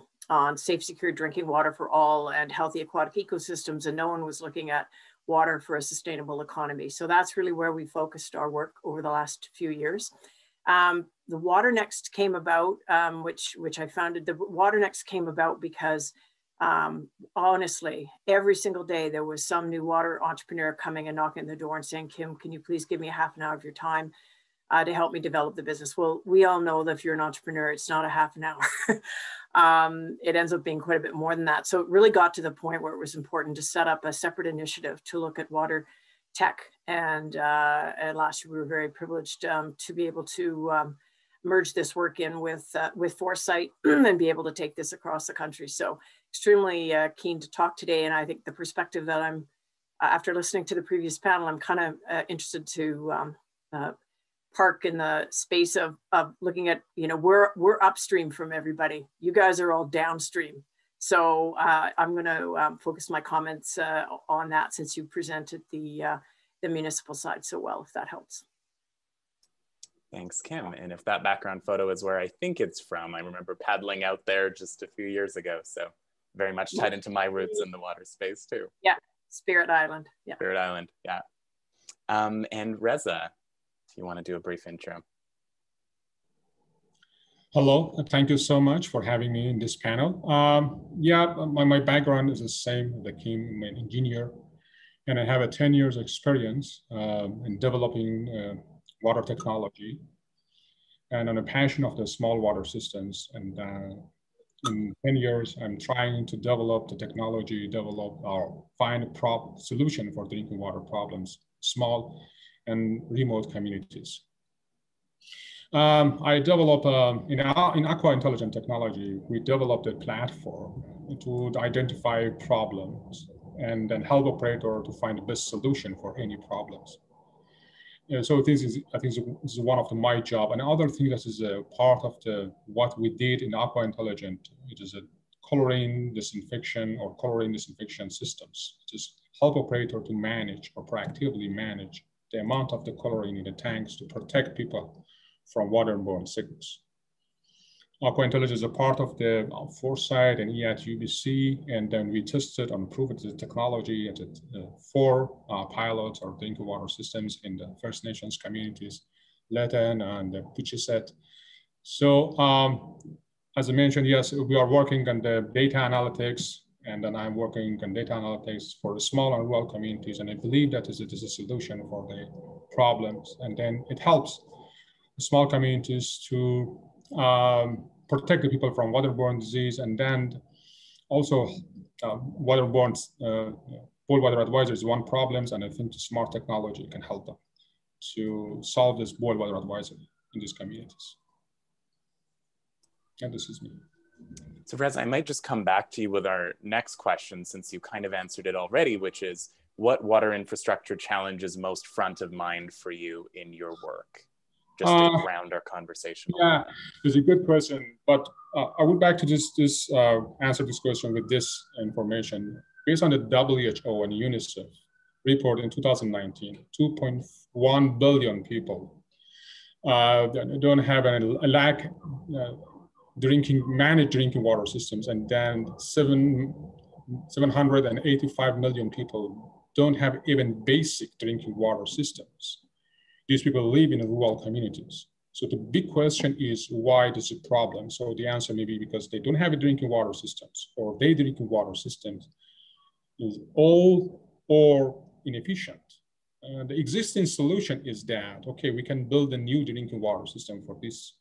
safe, secure drinking water for all and healthy aquatic ecosystems. And no one was looking at water for a sustainable economy. So that's really where we focused our work over the last few years. The Water Next came about, which I founded. The Water Next came about because honestly, every single day there was some new water entrepreneur coming and knocking on the door and saying, Kim, can you please give me a half an hour of your time to help me develop the business? Well, we all know that if you're an entrepreneur, it's not a half an hour. It ends up being quite a bit more than that. So it really got to the point where it was important to set up a separate initiative to look at water tech. And last year we were very privileged to be able to merge this work in with Foresight and be able to take this across the country. So extremely keen to talk today. And I think the perspective that I'm, after listening to the previous panel, I'm kind of interested to park in the space of looking at, we're upstream from everybody. You guys are all downstream. So I'm going to focus my comments on that since you presented the municipal side so well, if that helps. Thanks, Kim. And if that background photo is where I think it's from, I remember paddling out there just a few years ago. So very much tied into my roots in the water space too. Yeah, Spirit Island. Yeah. Spirit Island, yeah. And Reza, if you want to do a brief intro. Hello, thank you so much for having me in this panel. My background is the same as Kim. I'm an engineer, and I have a 10 years experience in developing water technology and on a passion of the small water systems. And in 10 years, I'm trying to develop the technology, find a solution for drinking water problems, small and remote communities. I developed, in Aqua Intelligent Technology, we developed a platform to identify problems and then help operator to find the best solution for any problems. So this is, I think, this is one of my job. And other thing that is a part of what we did in Aqua Intelligent, it is a chlorine disinfection or chlorine disinfection systems. Just help operator to manage or proactively manage the amount of the chlorine in the tanks to protect people from waterborne sickness. Aqua Intelligence is a part of the Foresight and UBC, and then we tested and proved the technology at 4 pilots or drinking water systems in the First Nations communities, Letten and the Puchiset. So as I mentioned, yes, we are working on the data analytics, and then I'm working on data analytics for the small and rural communities, and I believe that is a solution for the problems, and then it helps small communities to protect the people from waterborne disease, and then also waterborne boil water advisory is one problem, and I think the smart technology can help them to solve this boil water advisory in these communities. And this is me. So Reza, I might just come back to you with our next question, since you kind of answered it already, which is what water infrastructure challenge is most front of mind for you in your work? Just to ground our conversation. Yeah, it's a good question, but I would like to answer this question with this information. Based on the WHO and UNICEF report in 2019, 2.1 billion people don't have managed drinking water systems, and then 785 million people don't have even basic drinking water systems. These people live in rural communities. So the big question is, why this is a problem? So the answer may be because they don't have a drinking water systems, or their drinking water systems is old or inefficient. The existing solution is that, okay, we can build a new drinking water system for these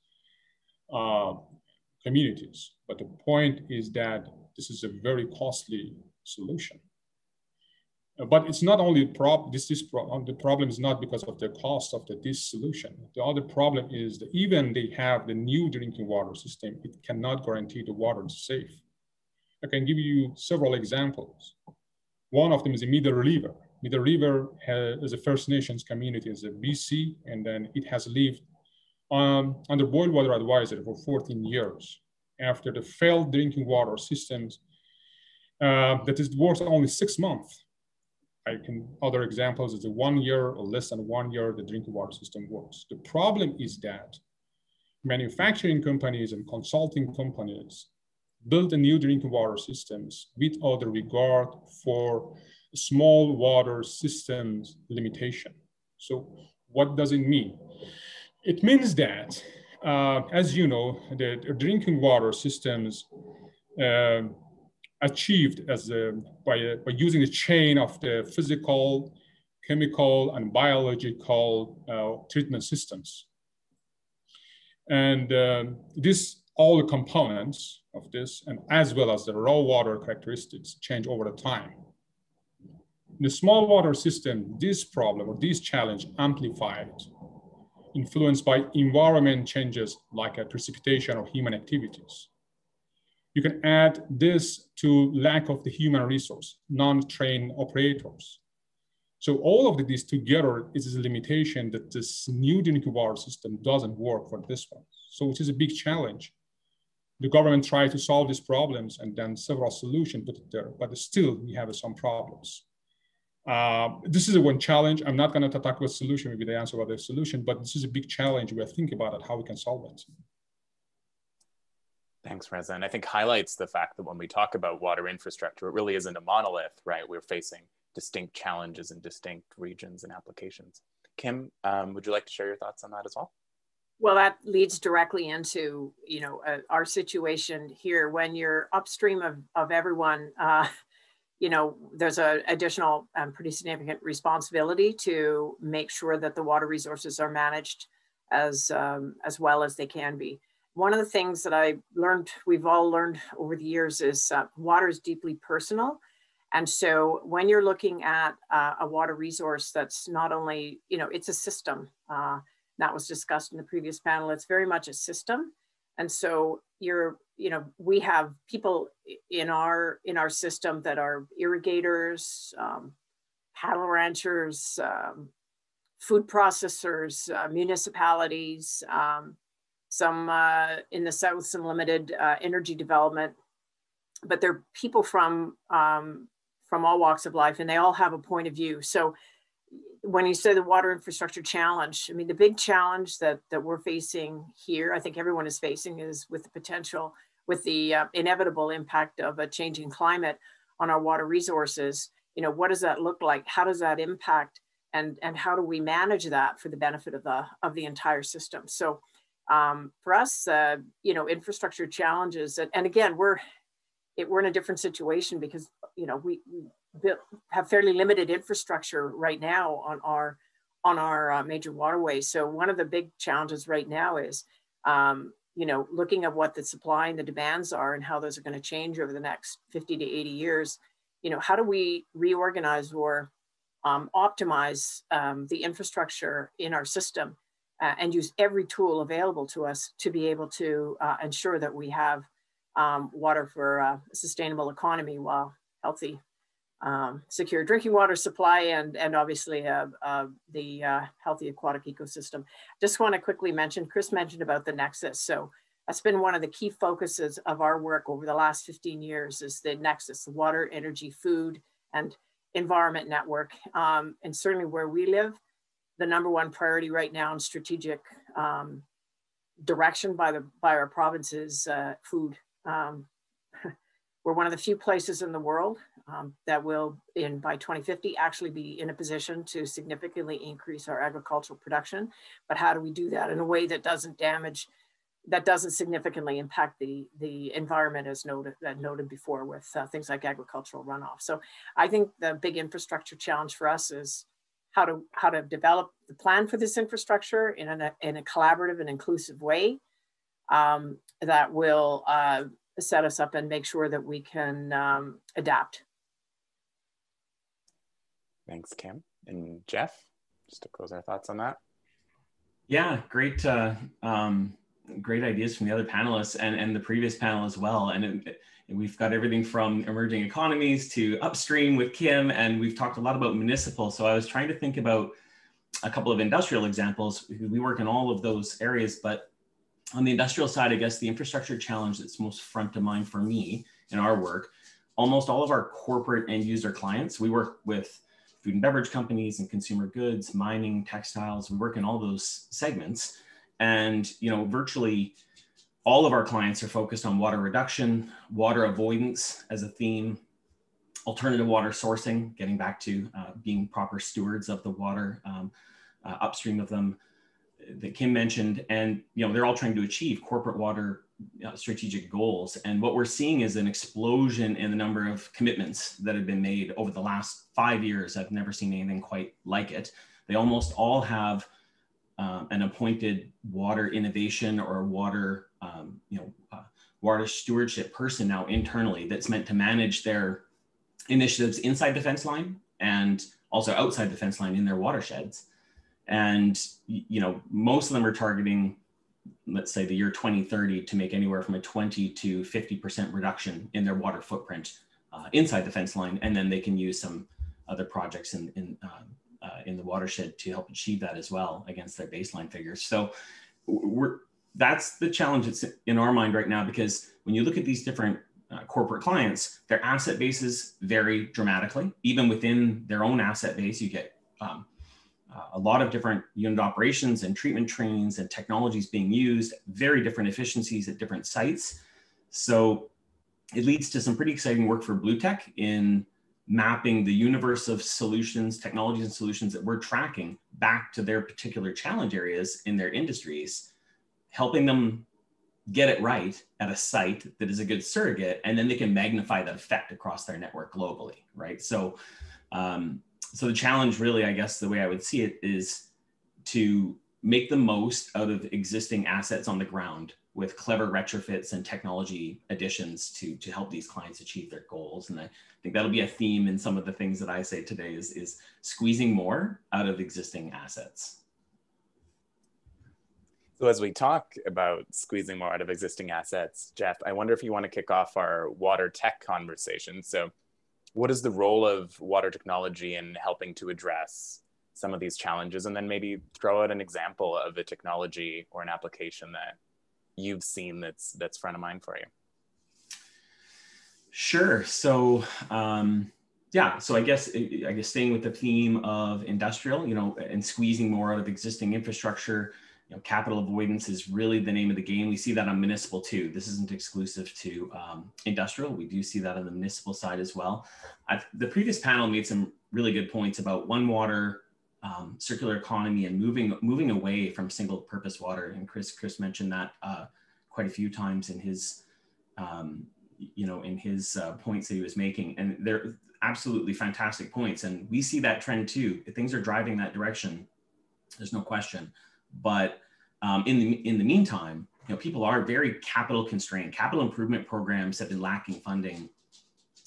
communities. But the point is that this is a very costly solution. But it's not only the problem is not because of the cost of this solution. The other problem is that even they have the new drinking water system, it cannot guarantee the water is safe. I can give you several examples. One of them is the Middle River. Middle River is a First Nations community, is a BC, and then it has lived under boil water advisory for 14 years. After the failed drinking water systems, that is worth only 6 months. Other examples is a 1 year or less than 1 year the drinking water system works. The problem is that manufacturing companies and consulting companies build a new drinking water systems without the regard for small water systems limitation. So what does it mean? It means that, as you know, the drinking water systems achieved by using a chain of the physical, chemical, and biological treatment systems. And all the components of this, and as well as the raw water characteristics, change over the time. In the small water system, this problem or this challenge amplified, influenced by environment changes like precipitation or human activities. You can add this to lack of the human resource, non-trained operators. So all of these together is a limitation that this new drinking water system doesn't work for this one. So it is a big challenge. The government tried to solve these problems and then several solutions put it there, but still we have some problems. This is one challenge. I'm not going to talk about solution, maybe the answer about the solution, but this is a big challenge. We're thinking about it, how we can solve it. Thanks, Reza. And I think highlights the fact that when we talk about water infrastructure, it really isn't a monolith, right? We're facing distinct challenges in distinct regions and applications. Kim, would you like to share your thoughts on that as well? Well, that leads directly into, our situation here. When you're upstream of everyone, there's an additional pretty significant responsibility to make sure that the water resources are managed as well as they can be. One of the things that we've all learned over the years is water is deeply personal. And so when you're looking at a water resource that's not only, it's a system, that was discussed in the previous panel, it's very much a system. And so we have people in our system that are irrigators, cattle ranchers, food processors, municipalities, some in the south, some limited energy development, but they're people from all walks of life, and they all have a point of view. So when you say the water infrastructure challenge, I mean, the big challenge that we're facing here, I think everyone is facing, is with the inevitable impact of a changing climate on our water resources. What does that look like? How does that impact? And how do we manage that for the benefit of the entire system? So for us, infrastructure challenges, and again, we're in a different situation because we have fairly limited infrastructure right now on our major waterways. So one of the big challenges right now is looking at what the supply and the demands are and how those are going to change over the next 50 to 80 years. How do we reorganize or optimize the infrastructure in our system and use every tool available to us to be able to ensure that we have water for a sustainable economy while healthy, secure drinking water supply and obviously the healthy aquatic ecosystem. Just want to quickly mention, Chris mentioned about the Nexus. So that's been one of the key focuses of our work over the last 15 years is the Nexus, the water, energy, food, and environment network. And certainly where we live, the #1 priority right now in strategic direction by our province is food. We're one of the few places in the world that will, by 2050, actually be in a position to significantly increase our agricultural production. But how do we do that in a way that doesn't damage, that doesn't significantly impact the environment, as noted before, with things like agricultural runoff? So I think the big infrastructure challenge for us is how to develop the plan for this infrastructure in a collaborative and inclusive way that will set us up and make sure that we can adapt. Thanks, Kim. And Jeff, just to close our thoughts on that. Yeah, great great ideas from the other panelists and the previous panel as well. And we've got everything from emerging economies to upstream with Kim, and we've talked a lot about municipal. So I was trying to think about a couple of industrial examples. We work in all of those areas, but on the industrial side, I guess the infrastructure challenge that's most front of mind for me in our work, almost all of our corporate end user clients, we work with food and beverage companies and consumer goods, mining, textiles, we work in all those segments. And, you know, virtually all of our clients are focused on water reduction, water avoidance as a theme, alternative water sourcing, getting back to being proper stewards of the water upstream of them that Kim mentioned. And, you know, they're all trying to achieve corporate water strategic goals. And what we're seeing is an explosion in the number of commitments that have been made over the last 5 years. I've never seen anything quite like it. They almost all have an appointed water innovation or water, water stewardship person now internally that's meant to manage their initiatives inside the fence line and also outside the fence line in their watersheds. And, you know, most of them are targeting, let's say, the year 2030 to make anywhere from a 20 to 50% reduction in their water footprint inside the fence line. And then they can use some other projects in the watershed to help achieve that as well against their baseline figures. So that's the challenge that's in our mind right now, because when you look at these different corporate clients, their asset bases vary dramatically. Even within their own asset base, you get a lot of different unit operations and treatment trains and technologies being used, very different efficiencies at different sites. So it leads to some pretty exciting work for Blue Tech in mapping the universe of solutions, technologies and solutions that we're tracking back to their particular challenge areas in their industries, helping them get it right at a site that is a good surrogate, and then they can magnify that effect across their network globally, right? So, so the challenge really, I guess the way I would see it is to make the most out of existing assets on the ground with clever retrofits and technology additions to help these clients achieve their goals. And I think that'll be a theme in some of the things that I say today is squeezing more out of existing assets. So as we talk about squeezing more out of existing assets, Jeff, I wonder if you want to kick off our water tech conversation. So what is the role of water technology in helping to address some of these challenges? And then maybe throw out an example of a technology or an application that you've seen that's front of mind for you. Sure. So yeah, so I guess staying with the theme of industrial, and squeezing more out of existing infrastructure, capital avoidance is really the name of the game. We see that on municipal too. This isn't exclusive to industrial. We do see that on the municipal side as well. The previous panel made some really good points about one water, circular economy, and moving away from single purpose water. And Chris mentioned that quite a few times in his points that he was making. And they're absolutely fantastic points. And we see that trend too. Things are driving that direction. There's no question. But in the meantime, people are very capital constrained. Capital improvement programs have been lacking funding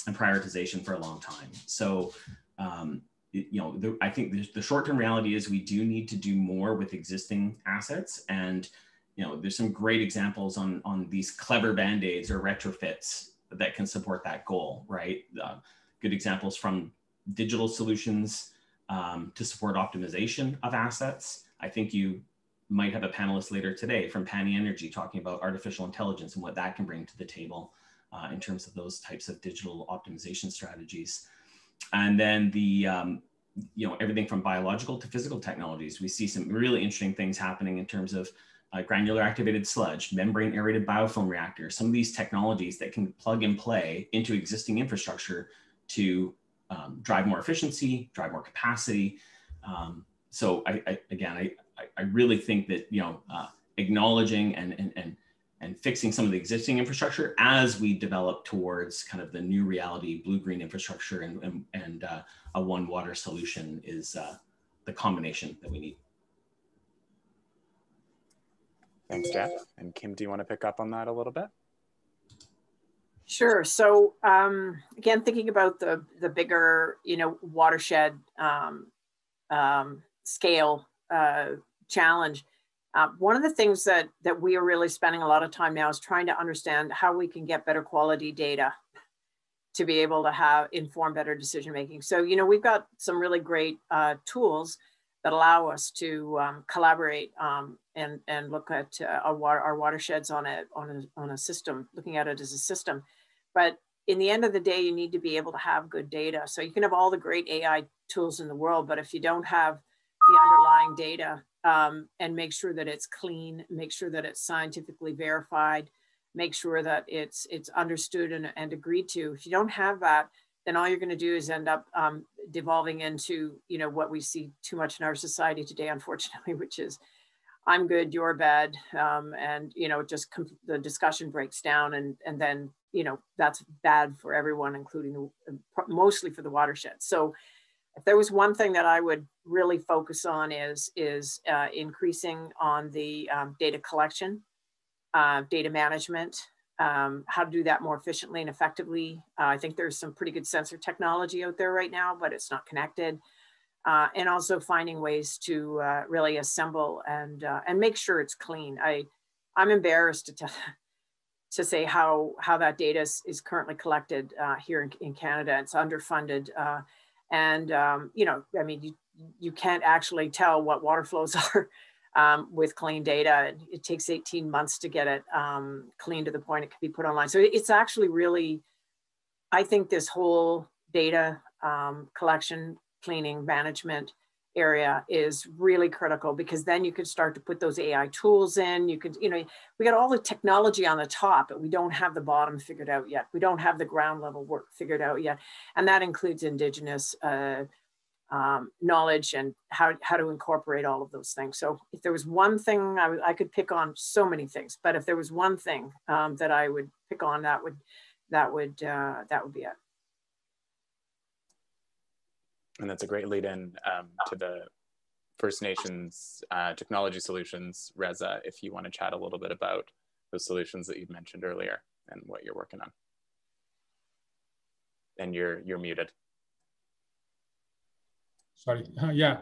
and prioritization for a long time. So, I think the short-term reality is we do need to do more with existing assets. And, there's some great examples on these clever Band-Aids or retrofits that can support that goal, right? Good examples from digital solutions to support optimization of assets. I think you might have a panelist later today from Pani Energy talking about artificial intelligence and what that can bring to the table in terms of those types of digital optimization strategies. And then the, everything from biological to physical technologies. We see some really interesting things happening in terms of granular activated sludge, membrane aerated biofilm reactors, some of these technologies that can plug and play into existing infrastructure to drive more efficiency, drive more capacity. So I really think that, you know, acknowledging and fixing some of the existing infrastructure as we develop towards kind of the new reality, blue-green infrastructure and a one water solution is the combination that we need. Thanks, Jeff. And Kim, do you want to pick up on that a little bit? Sure. So again, thinking about the bigger, you know, watershed scale challenge, one of the things that we are really spending a lot of time now is trying to understand how we can get better quality data to be able to inform better decision making. So, you know, we've got some really great tools that allow us to collaborate and look at our watersheds on a system, looking at it as a system. But in the end of the day, you need to be able to have good data. So you can have all the great AI tools in the world, but if you don't have the underlying data and make sure that it's clean, make sure that it's scientifically verified, make sure that it's understood and agreed to. If you don't have that, then all you're going to do is end up devolving into, you know, what we see too much in our society today, unfortunately, which is I'm good, you're bad, and you know, just the discussion breaks down, and then, you know, that's bad for everyone, including mostly for the watershed. So if there was one thing that I would really focus on is increasing on the data collection, data management, how to do that more efficiently and effectively. I think there's some pretty good sensor technology out there right now, but it's not connected. And also finding ways to really assemble and make sure it's clean. I'm embarrassed to say how that data is currently collected here in Canada. It's underfunded. You know, I mean, you can't actually tell what water flows are with clean data. It takes 18 months to get it clean to the point it can be put online. So it's actually really, I think this whole data collection, cleaning, management area is really critical, because then you could start to put those AI tools in. You could, you know, we got all the technology on the top, but we don't have the bottom figured out yet. We don't have the ground level work figured out yet. And that includes Indigenous knowledge and how to incorporate all of those things. So if there was one thing, I could pick on so many things, but if there was one thing that I would pick on, that would be it. And that's a great lead in to the First Nations technology solutions. Reza, if you want to chat a little bit about those solutions that you'd mentioned earlier and what you're working on. And you're muted. Sorry, yeah,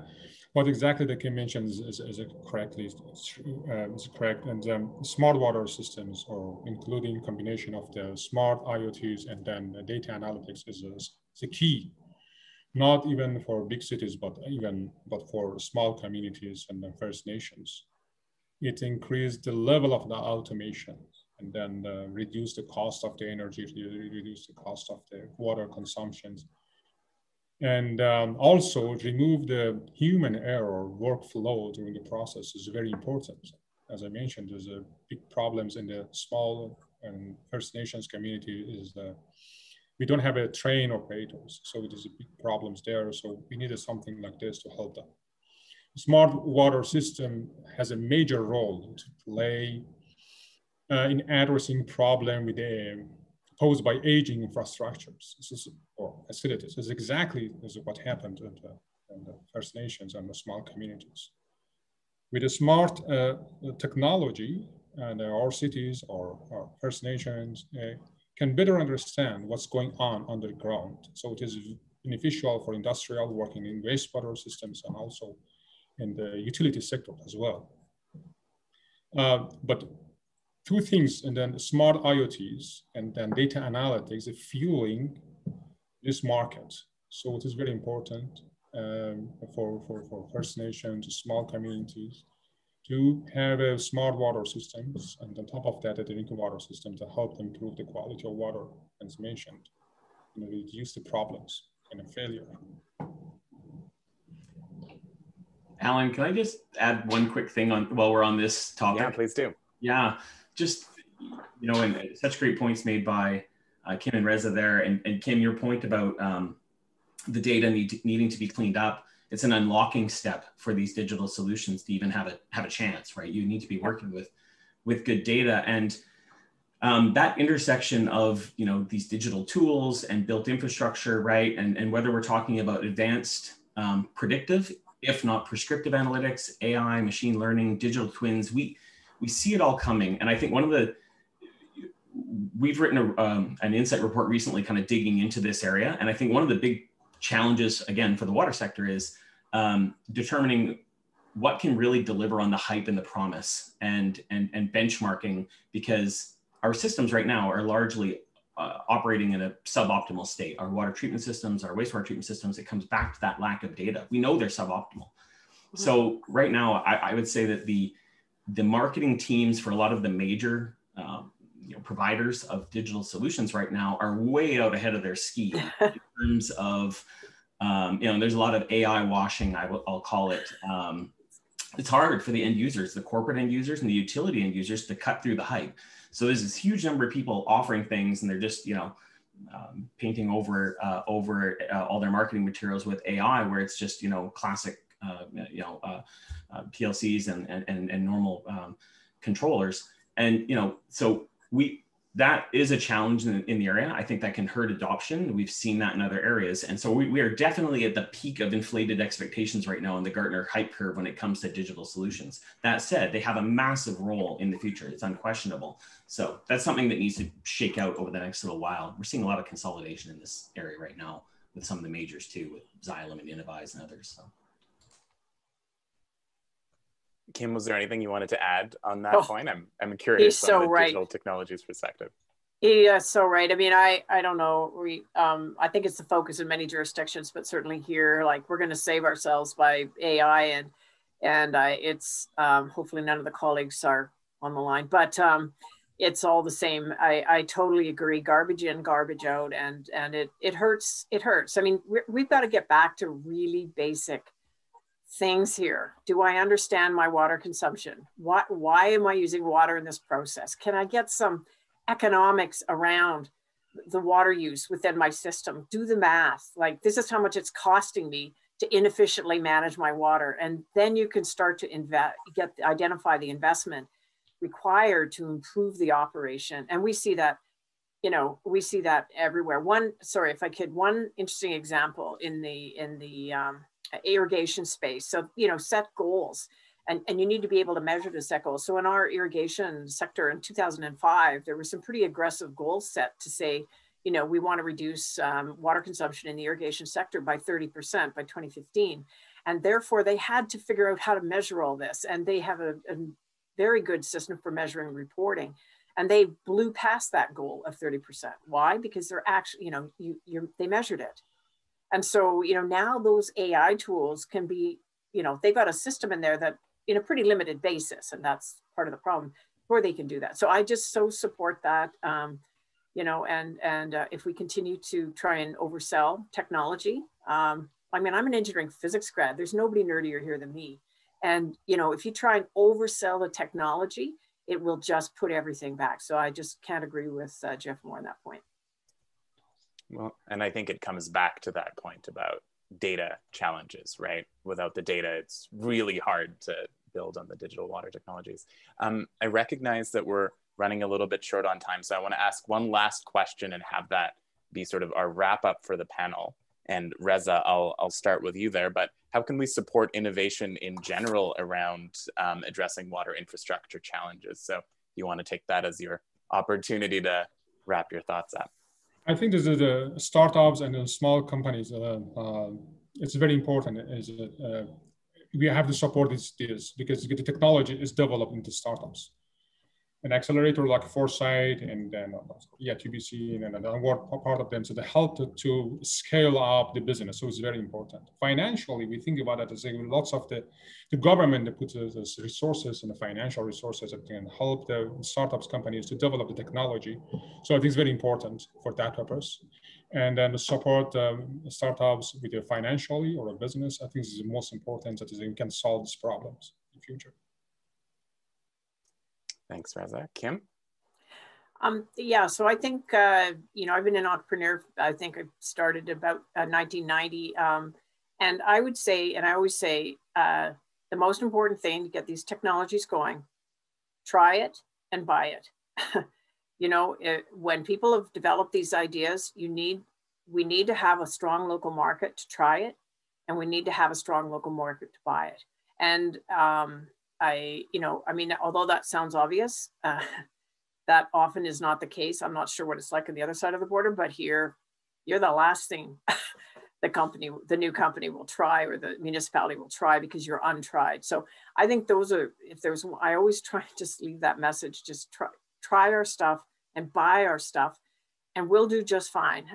what exactly that Kim mentions is correctly, it's correct. And smart water systems, or including combination of the smart IoTs and then the data analytics is a key. Not even for big cities, but for small communities and the First Nations. It increased the level of the automation, and then reduce the cost of the energy, reduce the cost of the water consumptions, and also remove the human error workflow during the process is very important. As I mentioned, there's a big problems in the small and First Nations community is we don't have a train operators, so there's a big problems there. So we needed something like this to help them. Smart water system has a major role to play in addressing problem with posed by aging infrastructures or facilities. This is exactly what happened in the First Nations and the small communities. With a smart technology, and our cities or our First Nations can better understand what's going on underground. So it is beneficial for industrial working in wastewater systems and also in the utility sector as well. But two things, and then smart IoTs and then data analytics are fueling this market. So it is very important for First Nations, small communities, to have a smart water systems, and on top of that, a drinking water system to help them improve the quality of water, as mentioned, and reduce the problems and the failure. Alan, can I just add one quick thing on while we're on this topic? Yeah, please do. Yeah, just, you know, and such great points made by Kim and Reza there. And Kim, your point about the data needing to be cleaned up, it's an unlocking step for these digital solutions to even have a chance, right? You need to be working with good data. And that intersection of, you know, these digital tools and built infrastructure, right? And whether we're talking about advanced predictive, if not prescriptive analytics, AI, machine learning, digital twins, we see it all coming. And I think we've written an insight report recently kind of digging into this area. And I think one of the big challenges, again, for the water sector is determining what can really deliver on the hype and the promise and benchmarking, because our systems right now are largely operating in a suboptimal state. Our water treatment systems, our wastewater treatment systems, it comes back to that lack of data. We know they're suboptimal. So right now, I would say that the marketing teams for a lot of the major providers of digital solutions right now are way out ahead of their ski in terms of, there's a lot of AI washing, I'll call it. It's hard for the end users, the corporate end users and the utility end users to cut through the hype. So there's this huge number of people offering things and they're just, painting over all their marketing materials with AI, where it's just, classic, PLCs and normal controllers. And, so that is a challenge in the area. I think that can hurt adoption. We've seen that in other areas. And so we are definitely at the peak of inflated expectations right now in the Gartner hype curve when it comes to digital solutions. That said, they have a massive role in the future. It's unquestionable. So that's something that needs to shake out over the next little while. We're seeing a lot of consolidation in this area right now with some of the majors too, with Xylem and Innovize and others. So. Kim, was there anything you wanted to add on that point? I'm curious from the digital technologies perspective. Yeah, so right. I mean, I don't know. I think it's the focus in many jurisdictions, but certainly here, like we're going to save ourselves by AI, and it's hopefully none of the colleagues are on the line, but it's all the same. I totally agree. Garbage in, garbage out, and it hurts. It hurts. I mean, we've got to get back to really basic things here. Do I understand my water consumption? Why am I using water in this process? Can I get some economics around the water use within my system? Do the math. Like, this is how much it's costing me to inefficiently manage my water. And then you can start to identify the investment required to improve the operation. And we see that, we see that everywhere. One interesting example in the irrigation space. So, set goals, and you need to be able to measure to set goals. So in our irrigation sector in 2005, there were some pretty aggressive goals set to say, we want to reduce water consumption in the irrigation sector by 30% by 2015. And therefore they had to figure out how to measure all this. And they have a very good system for measuring and reporting. And they blew past that goal of 30%. Why? Because they're actually, they measured it. And so, now those AI tools can be, they've got a system in there that in a pretty limited basis, and that's part of the problem, where they can do that. So I just so support that, and if we continue to try and oversell technology, I mean, I'm an engineering physics grad. There's nobody nerdier here than me. And, if you try and oversell the technology, it will just put everything back. So I just can't agree with Jeff more on that point. Well, and I think it comes back to that point about data challenges, right? Without the data, it's really hard to build on the digital water technologies. I recognize that we're running a little bit short on time, so I want to ask one last question and have that be sort of our wrap up for the panel. And Reza, I'll start with you there, but how can we support innovation in general around addressing water infrastructure challenges? So you want to take that as your opportunity to wrap your thoughts up. I think this is the startups and the small companies. It's very important. We have to support this because the technology is developed into startups. An accelerator like Foresight and then TBC and another part of them, so they help to scale up the business. So it's very important. Financially, we think about it as lots of the government that puts resources and the financial resources that can help the startups companies to develop the technology. So I think it's very important for that purpose. and then support startups with a financially or a business. I think this is the most important, that is you can solve these problems in the future. Thanks, Reza. Kim? Yeah, so I think, you know, I've been an entrepreneur. I think I started about 1990. And I would say, and I always say, the most important thing to get these technologies going, try it and buy it. You know, when people have developed these ideas, we need to have a strong local market to try it, and we need to have a strong local market to buy it. And you know, I mean, although that sounds obvious, that often is not the case. I'm not sure what it's like on the other side of the border, but here, you're the last thing the new company will try, or the municipality will try, because you're untried. So I think those are, I always try to just leave that message, just try our stuff and buy our stuff, and we'll do just fine.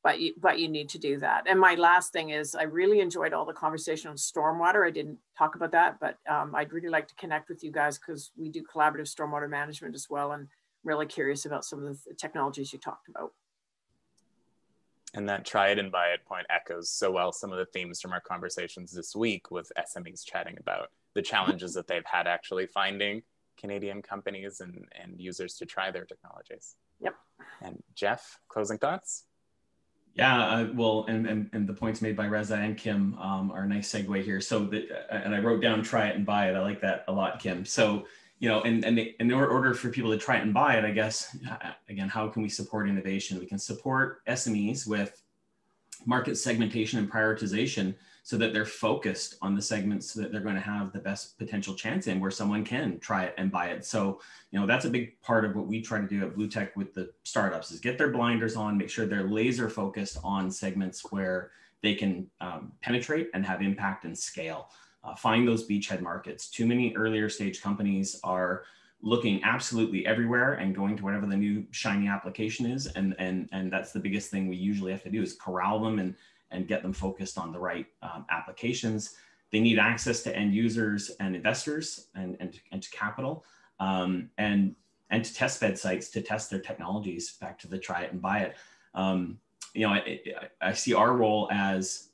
But you need to do that. And my last thing is, I really enjoyed all the conversation on stormwater. I didn't talk about that, but I'd really like to connect with you guys, because we do collaborative stormwater management as well, and really curious about some of the technologies you talked about. And that try it and buy it point echoes so well some of the themes from our conversations this week, with SMEs chatting about the challenges that they've had actually finding Canadian companies and users to try their technologies. Yep. And Jeff, closing thoughts? Yeah, well, and the points made by Reza and Kim are a nice segue here. So, and I wrote down try it and buy it. I like that a lot, Kim. So, you know, in order for people to try it and buy it, I guess, again, how can we support innovation? We can support SMEs with market segmentation and prioritization, so that they're focused on the segments that they're going to have the best potential chance in, where someone can try it and buy it. So, you know, that's a big part of what we try to do at BlueTech with the startups, is get their blinders on, make sure they're laser focused on segments where they can penetrate and have impact and scale. Find those beachhead markets. Too many earlier stage companies are looking absolutely everywhere and going to whatever the new shiny application is. And that's the biggest thing we usually have to do, is corral them and get them focused on the right applications. They need access to end users and investors and to capital, and to test bed sites to test their technologies, back to the try it and buy it. You know, I see our role as,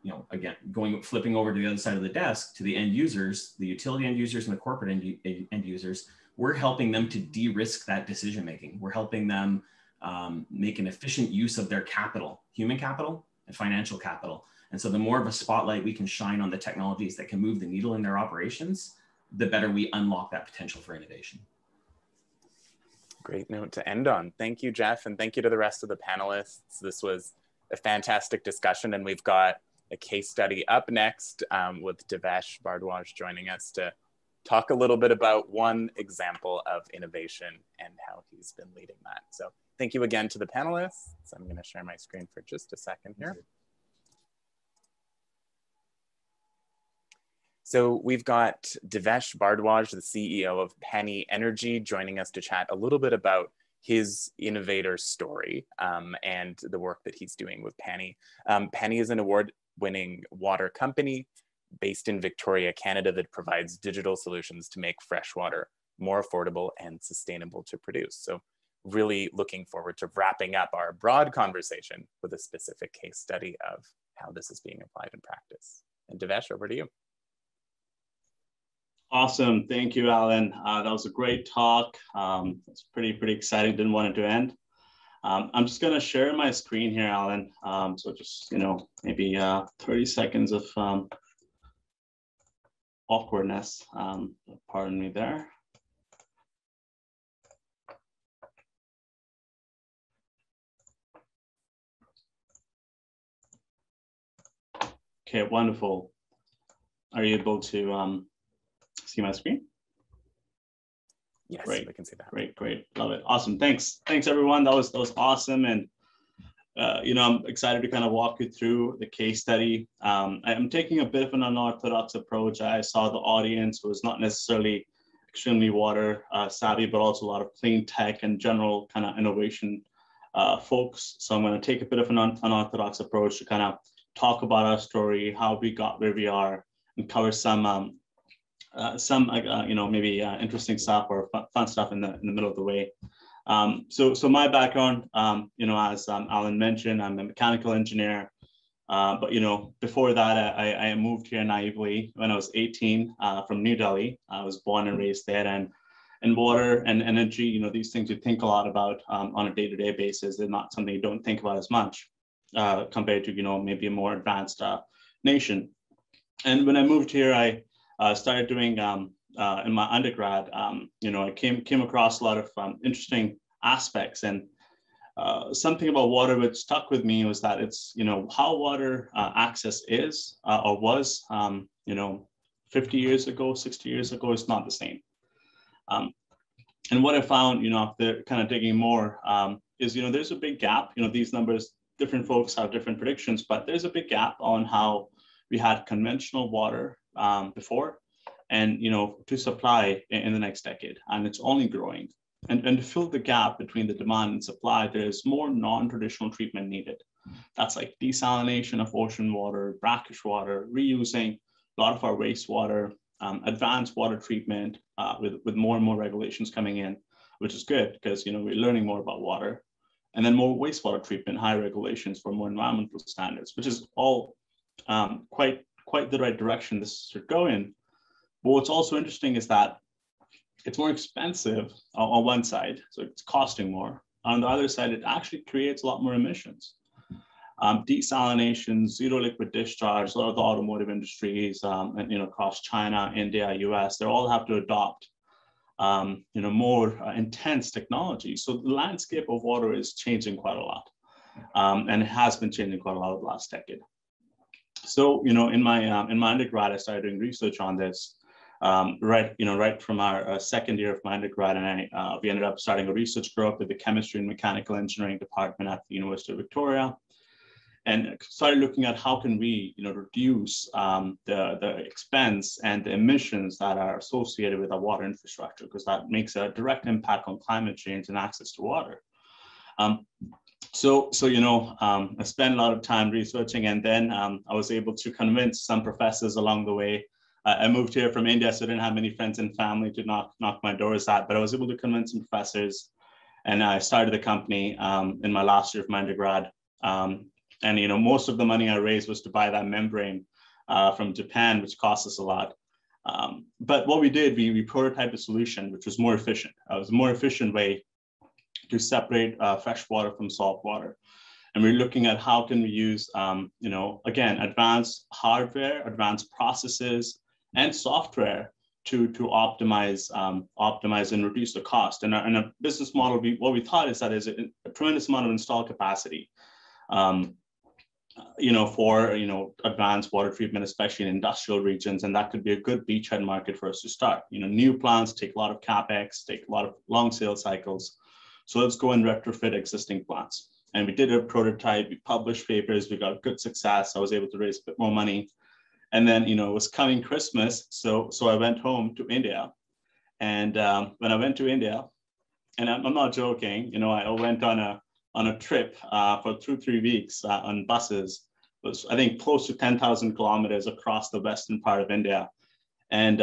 you know, again, flipping over to the other side of the desk, to the end users, the utility end users and the corporate end users. We're helping them to de-risk that decision making. We're helping them make an efficient use of their capital, human capital and financial capital. And so the more of a spotlight we can shine on the technologies that can move the needle in their operations, the better we unlock that potential for innovation. Great note to end on. Thank you, Jeff, and thank you to the rest of the panelists. This was a fantastic discussion, and we've got a case study up next with Divesh Bardwage joining us to talk a little bit about one example of innovation and how he's been leading that. So thank you again to the panelists. I'm going to share my screen for just a second here. So we've got Divesh Bardwage, the CEO of Penny Energy, joining us to chat a little bit about his innovator story and the work that he's doing with Penny. Penny is an award-winning water company based in Victoria, Canada, that provides digital solutions to make fresh water more affordable and sustainable to produce. So really looking forward to wrapping up our broad conversation with a specific case study of how this is being applied in practice. And Divesh, over to you. Awesome. Thank you, Alan. That was a great talk. It's pretty exciting. Didn't want it to end. I'm just going to share my screen here, Alan. So just, you know, maybe 30 seconds of awkwardness. Pardon me there. Okay, wonderful. Are you able to see my screen? Yes, great. We can see that. Great, love it. Awesome, thanks everyone. That was awesome, and you know, I'm excited to kind of walk you through the case study. I'm taking a bit of an unorthodox approach. I saw the audience was not necessarily extremely water savvy, but also a lot of clean tech and general kind of innovation folks. So I'm going to take a bit of an unorthodox approach to kind of talk about our story, how we got where we are, and cover some you know, maybe interesting stuff or fun stuff in the middle of the way. So my background, as Alan mentioned, I'm a mechanical engineer. But before that, I moved here naively when I was 18 from New Delhi. I was born and raised there, and water and energy, these things you think a lot about on a day-to-day basis. They're not something you don't think about as much compared to maybe a more advanced nation. And when I moved here, I started doing in my undergrad. I came across a lot of interesting aspects, and something about water which stuck with me was that it's how water access is or was 50 years ago, 60 years ago is not the same. And what I found after kind of digging more is there's a big gap. These numbers, different folks have different predictions, but there's a big gap on how we had conventional water before and to supply in the next decade, and it's only growing. And to fill the gap between the demand and supply, there's more non-traditional treatment needed. That's like desalination of ocean water, brackish water, reusing a lot of our wastewater, advanced water treatment with more and more regulations coming in, which is good because we're learning more about water, and then more wastewater treatment, higher regulations for more environmental standards, which is all quite the right direction this should go in. But what's also interesting is that it's more expensive on one side, so it's costing more. On the other side, it actually creates a lot more emissions. Desalination, zero liquid discharge, a lot of the automotive industries, and across China, India, US, they all have to adopt more intense technology. So the landscape of water is changing quite a lot, and it has been changing quite a lot over the last decade. So in my undergrad, I started doing research on this. Right from our second year of my undergrad, and we ended up starting a research group with the chemistry and mechanical engineering department at the University of Victoria, and started looking at how can we reduce the expense and the emissions that are associated with our water infrastructure, because that makes a direct impact on climate change and access to water. So I spent a lot of time researching, and then I was able to convince some professors along the way. I moved here from India, so I didn't have many friends and family to knock my doors at, but I was able to convince some professors, and I started the company in my last year of my undergrad. And most of the money I raised was to buy that membrane from Japan, which cost us a lot. But what we did, we prototyped a solution which was more efficient. It was a more efficient way to separate fresh water from salt water. And we're looking at how can we use, again, advanced hardware, advanced processes, and software to optimize and reduce the cost. And in a business model, what we thought is that there's a tremendous amount of installed capacity, for advanced water treatment, especially in industrial regions, and that could be a good beachhead market for us to start. New plants take a lot of capex, take a lot of long sales cycles. So let's go and retrofit existing plants. And we did a prototype, we published papers, we got good success. I was able to raise a bit more money. And then, it was coming Christmas. So I went home to India. And when I went to India, and I'm not joking, I went on a trip for 2-3 weeks on buses. It was, I think, close to 10,000 kilometers across the western part of India. And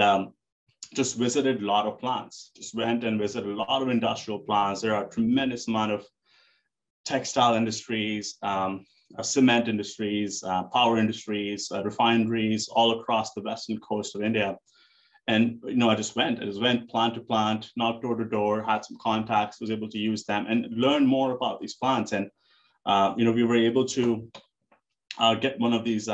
just visited a lot of plants, just went and visited a lot of industrial plants. There are a tremendous amount of textile industries, cement industries, power industries, refineries all across the western coast of India. And I just went plant to plant, knocked door to door, had some contacts, was able to use them and learn more about these plants. And we were able to get one of these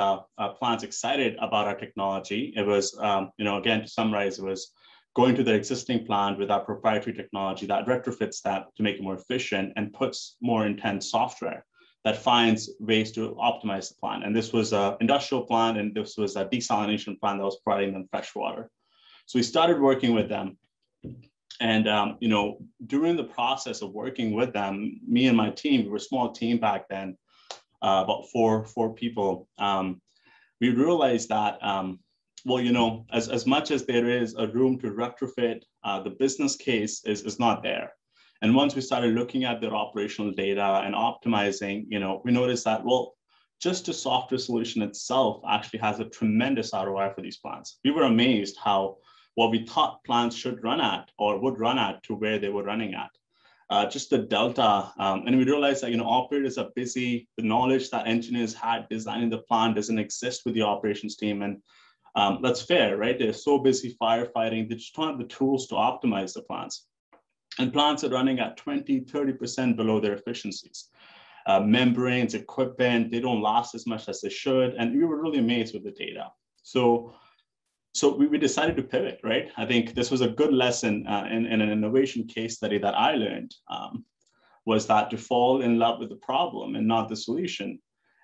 plants excited about our technology. It was, again, to summarize, it was going to their existing plant with our proprietary technology that retrofits that to make it more efficient and puts more intense software that finds ways to optimize the plant. And this was an industrial plant, and this was a desalination plant that was providing them fresh water. So we started working with them. And, during the process of working with them, me and my team, we were a small team back then, about four people, we realized that, as much as there is a room to retrofit, the business case is not there. And once we started looking at their operational data and optimizing, we noticed that, just the software solution itself actually has a tremendous ROI for these plants. We were amazed how what we thought plants should run at or would run at to where they were running at. just the delta. And we realized that, operators are busy. The knowledge that engineers had designing the plant doesn't exist with the operations team. And that's fair, right? They're so busy firefighting, they just don't have the tools to optimize the plants. And plants are running at 20, 30% below their efficiencies. Membranes, equipment, they don't last as much as they should. And we were really amazed with the data. So we decided to pivot, right? I think this was a good lesson in an innovation case study that I learned, was that to fall in love with the problem and not the solution.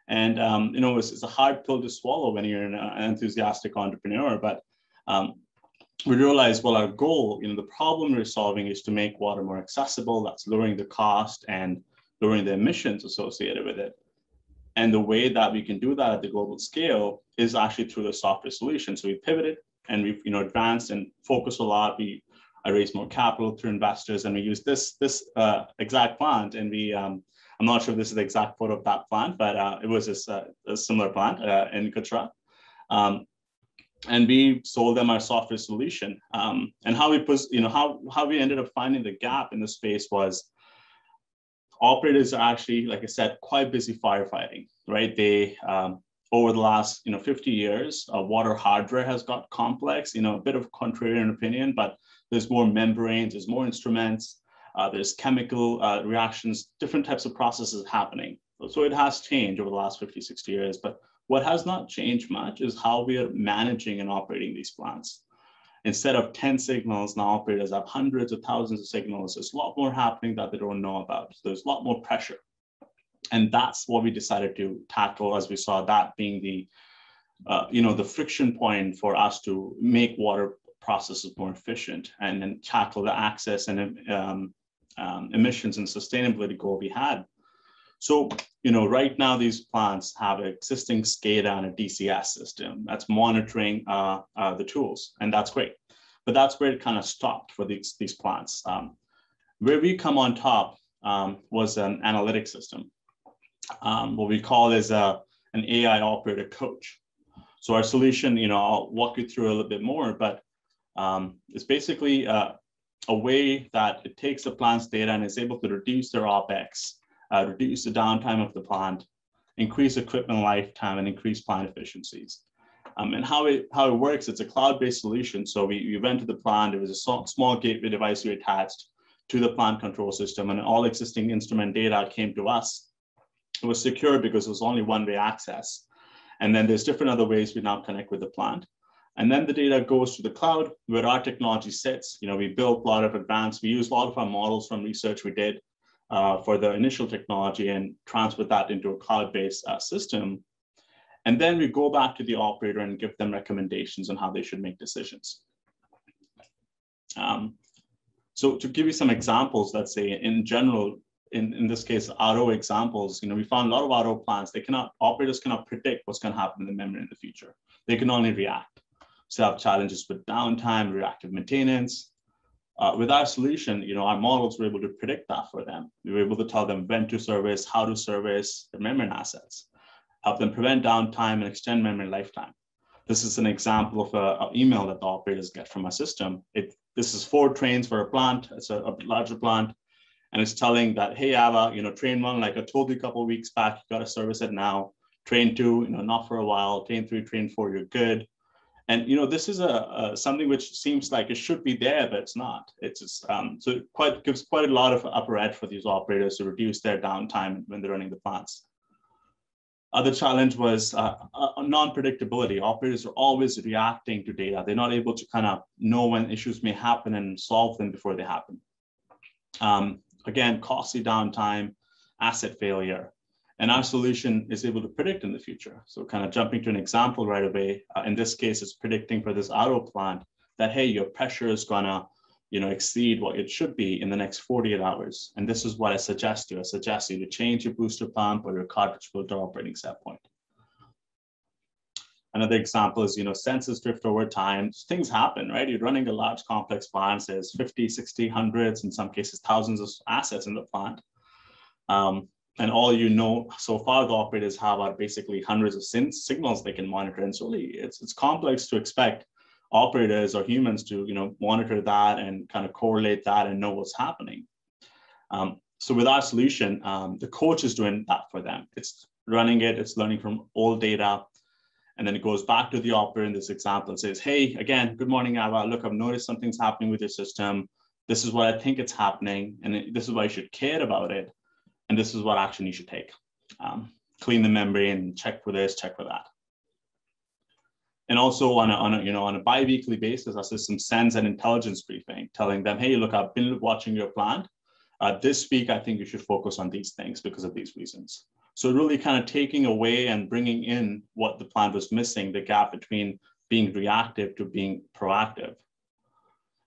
And, it's a hard pill to swallow when you're an enthusiastic entrepreneur, but we realized, well, our goal, the problem we're solving is to make water more accessible. That's lowering the cost and lowering the emissions associated with it. And the way that we can do that at the global scale is actually through the software solution. So we pivoted and we've advanced and focused a lot. I raised more capital through investors, and we used this exact plant. And I'm not sure if this is the exact photo of that plant, but it was a similar plant in Gujarat. And we sold them our software solution. And how we ended up finding the gap in the space was operators are actually, like I said, quite busy firefighting, right? They, over the last 50 years, water hardware has got complex, a bit of contrarian opinion, but there's more membranes, there's more instruments, there's chemical reactions, different types of processes happening. So it has changed over the last 50, 60 years, but what has not changed much is how we are managing and operating these plants. Instead of 10 signals, now operators have hundreds of thousands of signals. There's a lot more happening that they don't know about. So there's a lot more pressure. And that's what we decided to tackle, as we saw that being the friction point for us to make water processes more efficient and then tackle the access and emissions and sustainability goal we had. So, right now these plants have an existing SCADA and a DCS system that's monitoring the tools, and that's great. But that's where it kind of stopped for these plants. Where we come on top was an analytic system. What we call is an AI operator coach. So our solution, I'll walk you through a little bit more, but it's basically a way that it takes the plant's data and is able to reduce their OpEx, reduce the downtime of the plant, increase equipment lifetime, and increase plant efficiencies. And how it works, it's a cloud-based solution. So we went to the plant, it was a small gateway device we attached to the plant control system, and all existing instrument data came to us. It was secure because it was only one-way access. And then there's different other ways we now connect with the plant. And then the data goes to the cloud where our technology sits. We built a lot of we used a lot of our models from research we did for the initial technology and transfer that into a cloud-based system. And then we go back to the operator and give them recommendations on how they should make decisions. So to give you some examples, let's say in general, in this case, RO examples, we found a lot of RO plants, operators cannot predict what's going to happen in the membrane in the future. They can only react. So have challenges with downtime, reactive maintenance. With our solution, our models were able to predict that for them. We were able to tell them when to service, how to service their membrane assets, help them prevent downtime and extend membrane lifetime. This is an example of an email that the operators get from our system. This is 4 trains for a plant. It's a larger plant. And it's telling that, hey, Ava, train 1, like I told you a couple of weeks back, you got to service it now. Train 2, not for a while. Train 3, train 4, you're good. And this is something which seems like it should be there, but it's not. It's just, so it gives quite a lot of upper edge for these operators to reduce their downtime when they're running the plants. Other challenge was non-predictability. Operators are always reacting to data. They're not able to kind of know when issues may happen and solve them before they happen. Again, costly downtime, asset failure. And our solution is able to predict in the future. So kind of jumping to an example right away, in this case, it's predicting for this RO plant that, hey, your pressure is gonna exceed what it should be in the next 48 hours. And this is what I suggest you. I suggest you to change your booster pump or your cartridge filter operating set point. Another example is, sensors drift over time. Things happen, right? You're running a large complex plant, there's 50, 60, hundreds, in some cases, thousands of assets in the plant. And all so far the operators have are basically hundreds of signals they can monitor. And so it's complex to expect operators or humans to monitor that and kind of correlate that and know what's happening. So with our solution, the coach is doing that for them. It's running it, it's learning from old data, and then it goes back to the operator in this example and says, hey, again, good morning, Ava. Look, I've noticed something's happening with your system. This is what I think it's happening, and this is why you should care about it, and this is what action you should take. Clean the membrane, check for this, check for that. And also on a bi-weekly basis, our system sends an intelligence briefing telling them, hey, look, I've been watching your plant. This week, I think you should focus on these things because of these reasons. So really kind of taking away and bringing in what the plant was missing, the gap between being reactive to being proactive.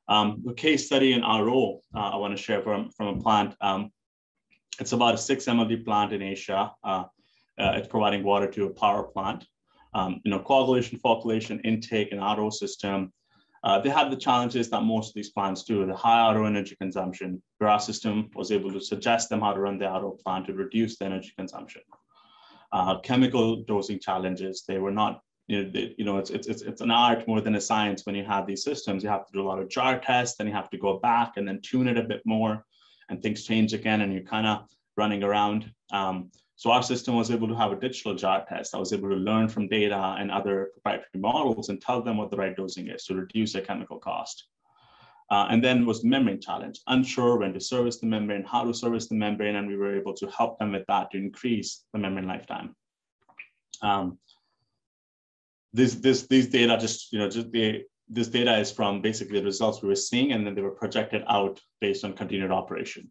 The case study in RO I want to share from a plant. It's about a 6 MLD plant in Asia. It's providing water to a power plant. Coagulation, flocculation, intake, and RO system. They have the challenges that most of these plants do, the high RO energy consumption, where our system was able to suggest them how to run the RO plant to reduce the energy consumption. Chemical dosing challenges, they were not, it's an art more than a science when you have these systems. You have to do a lot of jar tests, and you have to go back and then tune it a bit more, and things change again, and you're kind of running around. So our system was able to have a digital jar test. I was able to learn from data and other proprietary models and tell them what the right dosing is to reduce their chemical cost. And then was membrane challenge, unsure when to service the membrane, how to service the membrane, and we were able to help them with that to increase the membrane lifetime. These data this data is from basically the results we were seeing, and then they were projected out based on continued operation.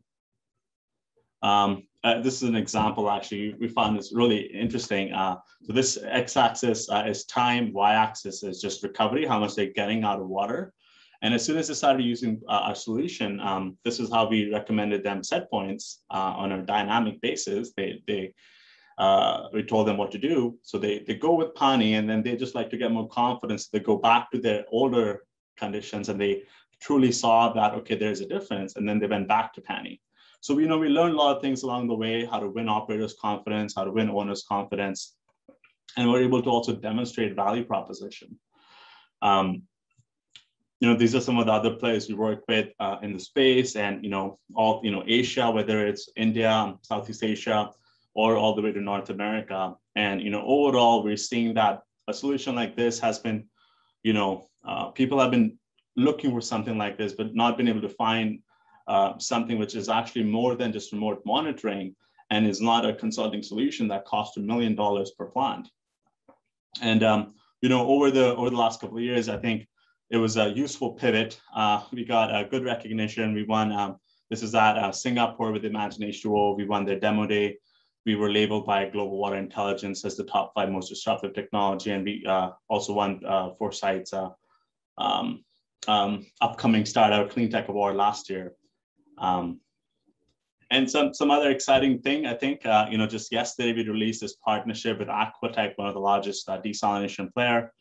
This is an example, actually, we found this really interesting. So this x-axis is time, y-axis is just recovery, how much they're getting out of water. And as soon as they started using our solution, this is how we recommended them set points on a dynamic basis. We told them what to do. So they go with pani, and then they just like to get more confidence. They go back to their older conditions, and they truly saw that, okay, there's a difference. And then they went back to pani. So we learned a lot of things along the way, how to win operators' confidence, how to win owners' confidence, and we're able to also demonstrate value proposition. These are some of the other players we work with in the space, and Asia, whether it's India, Southeast Asia, or all the way to North America. And overall, we're seeing that a solution like this has been, people have been looking for something like this, but not been able to find something which is actually more than just remote monitoring, and is not a consulting solution that costs $1 million per plant. And over the last couple of years, I think it was a useful pivot. We got a good recognition. We won. This is at Singapore with Imagine H2O. We won their demo day. We were labeled by Global Water Intelligence as the top 5 most disruptive technology, and we also won Foresight's upcoming Startup CleanTech Award last year. And some other exciting thing, I think, just yesterday we released this partnership with Aquatech, one of the largest desalination player.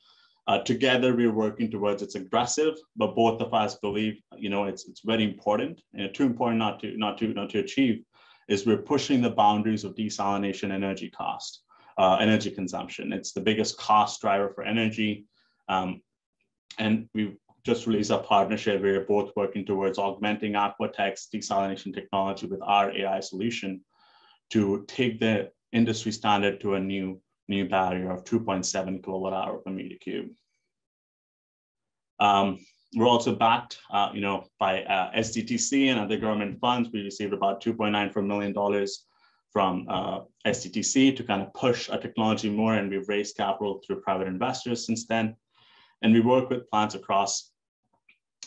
Together we're working towards, it's aggressive, but both of us believe, it's very important, and too important not to achieve, is we're pushing the boundaries of desalination energy cost, energy consumption. It's the biggest cost driver for energy. And we've just released a partnership. We're both working towards augmenting Aquatech's desalination technology with our AI solution to take the industry standard to a new barrier of 2.7 kilowatt hour per meter cube. We're also backed, by SDTC and other government funds. We received about $2.94 million from SDTC to kind of push our technology more, and we've raised capital through private investors since then. And we work with plants across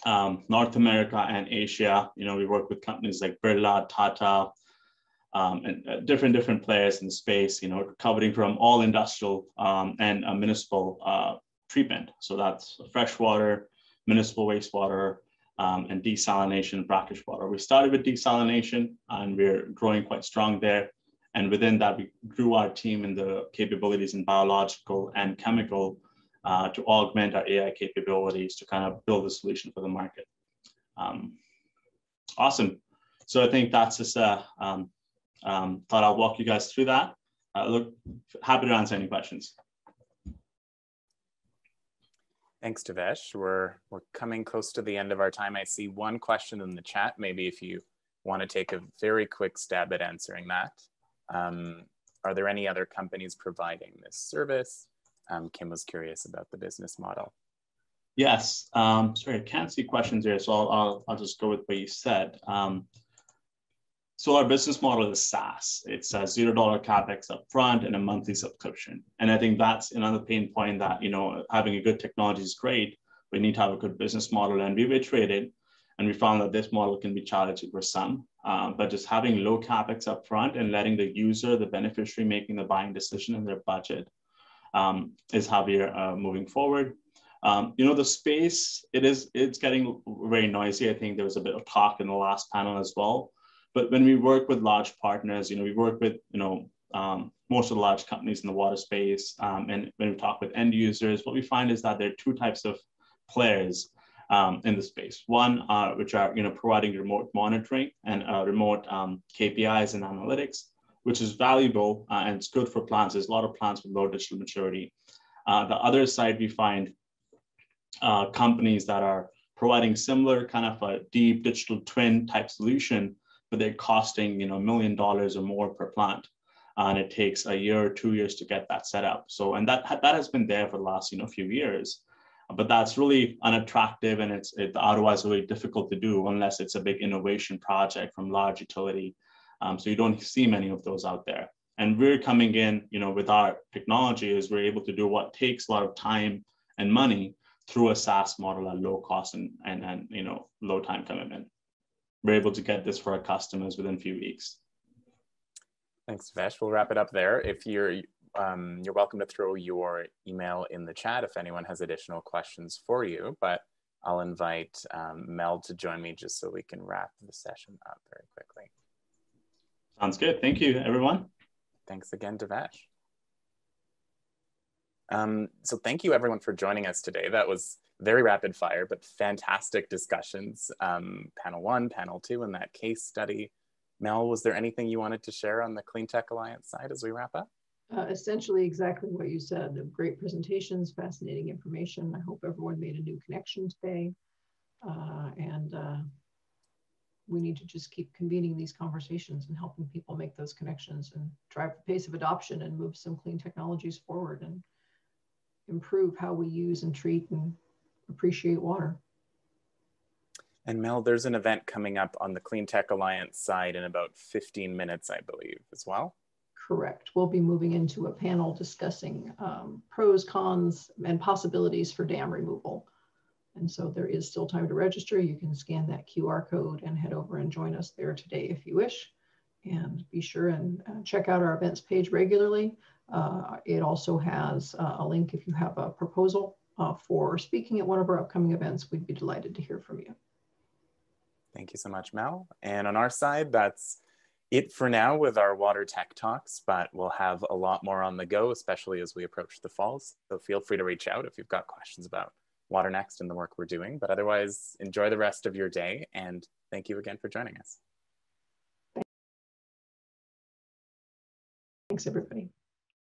North America and Asia. We work with companies like Birla, Tata, and different players in the space, covering from all industrial and municipal treatment. So that's freshwater, municipal wastewater, and desalination, brackish water. We started with desalination, and we're growing quite strong there. And within that, we grew our team in the capabilities in biological and chemical to augment our AI capabilities to kind of build a solution for the market. Awesome. So I think that's just thought I'll walk you guys through that. Happy to answer any questions. Thanks, Divesh. We're coming close to the end of our time. I see one question in the chat. Maybe if you want to take a very quick stab at answering that. Are there any other companies providing this service? Kim was curious about the business model. Yes, sorry, I can't see questions here, so I'll just go with what you said. So our business model is SaaS. It's a $0 CapEx upfront and a monthly subscription. And I think that's another pain point that, you know, having a good technology is great, but you need to have a good business model. And we've iterated, and we found that this model can be challenging for some, but just having low CapEx upfront and letting the user, the beneficiary, making the buying decision in their budget is how we are moving forward. You know, the space, it's getting very noisy. I think there was a bit of talk in the last panel as well. But when we work with large partners, you know, we work with, you know, most of the large companies in the water space. And when we talk with end users, what we find is that there are two types of players in the space. One, which are, you know, providing remote monitoring and remote KPIs and analytics, which is valuable and it's good for plants. There's a lot of plants with low digital maturity. The other side, we find companies that are providing similar kind of a deep digital twin type solution, but they're costing, you know, $1 million or more per plant. And it takes a year or 2 years to get that set up. So, and that has been there for the last, you know, few years, but that's really unattractive, and the ROI is really difficult to do unless it's a big innovation project from large utility. So you don't see many of those out there. And we're coming in, you know, with our technology is we're able to do what takes a lot of time and money through a SaaS model at low cost and you know, low time commitment. We're able to get this for our customers within a few weeks. Thanks, Divesh. We'll wrap it up there. If you're welcome to throw your email in the chat if anyone has additional questions for you, but I'll invite Mel to join me just so we can wrap the session up very quickly. Sounds good. Thank you, everyone. Thanks again, Divesh. So thank you everyone for joining us today. That was very rapid fire, but fantastic discussions. Panel 1, panel 2, and that case study. Mel, was there anything you wanted to share on the CleanTech Alliance side as we wrap up? Essentially exactly what you said. Great presentations, fascinating information. I hope everyone made a new connection today. We need to just keep convening these conversations and helping people make those connections and drive the pace of adoption and move some clean technologies forward and improve how we use and treat and appreciate water. And Mel, there's an event coming up on the CleanTech Alliance side in about 15 minutes, I believe, as well. Correct. We'll be moving into a panel discussing pros, cons, and possibilities for dam removal. And so there is still time to register. You can scan that QR code and head over and join us there today if you wish. And be sure and check out our events page regularly. It also has a link if you have a proposal for speaking at one of our upcoming events. We'd be delighted to hear from you. Thank you so much, Mel. And on our side, that's it for now with our water tech talks, but we'll have a lot more on the go, especially as we approach the falls. So feel free to reach out if you've got questions about Water Next and the work we're doing. But otherwise, enjoy the rest of your day, and thank you again for joining us. Thanks, everybody.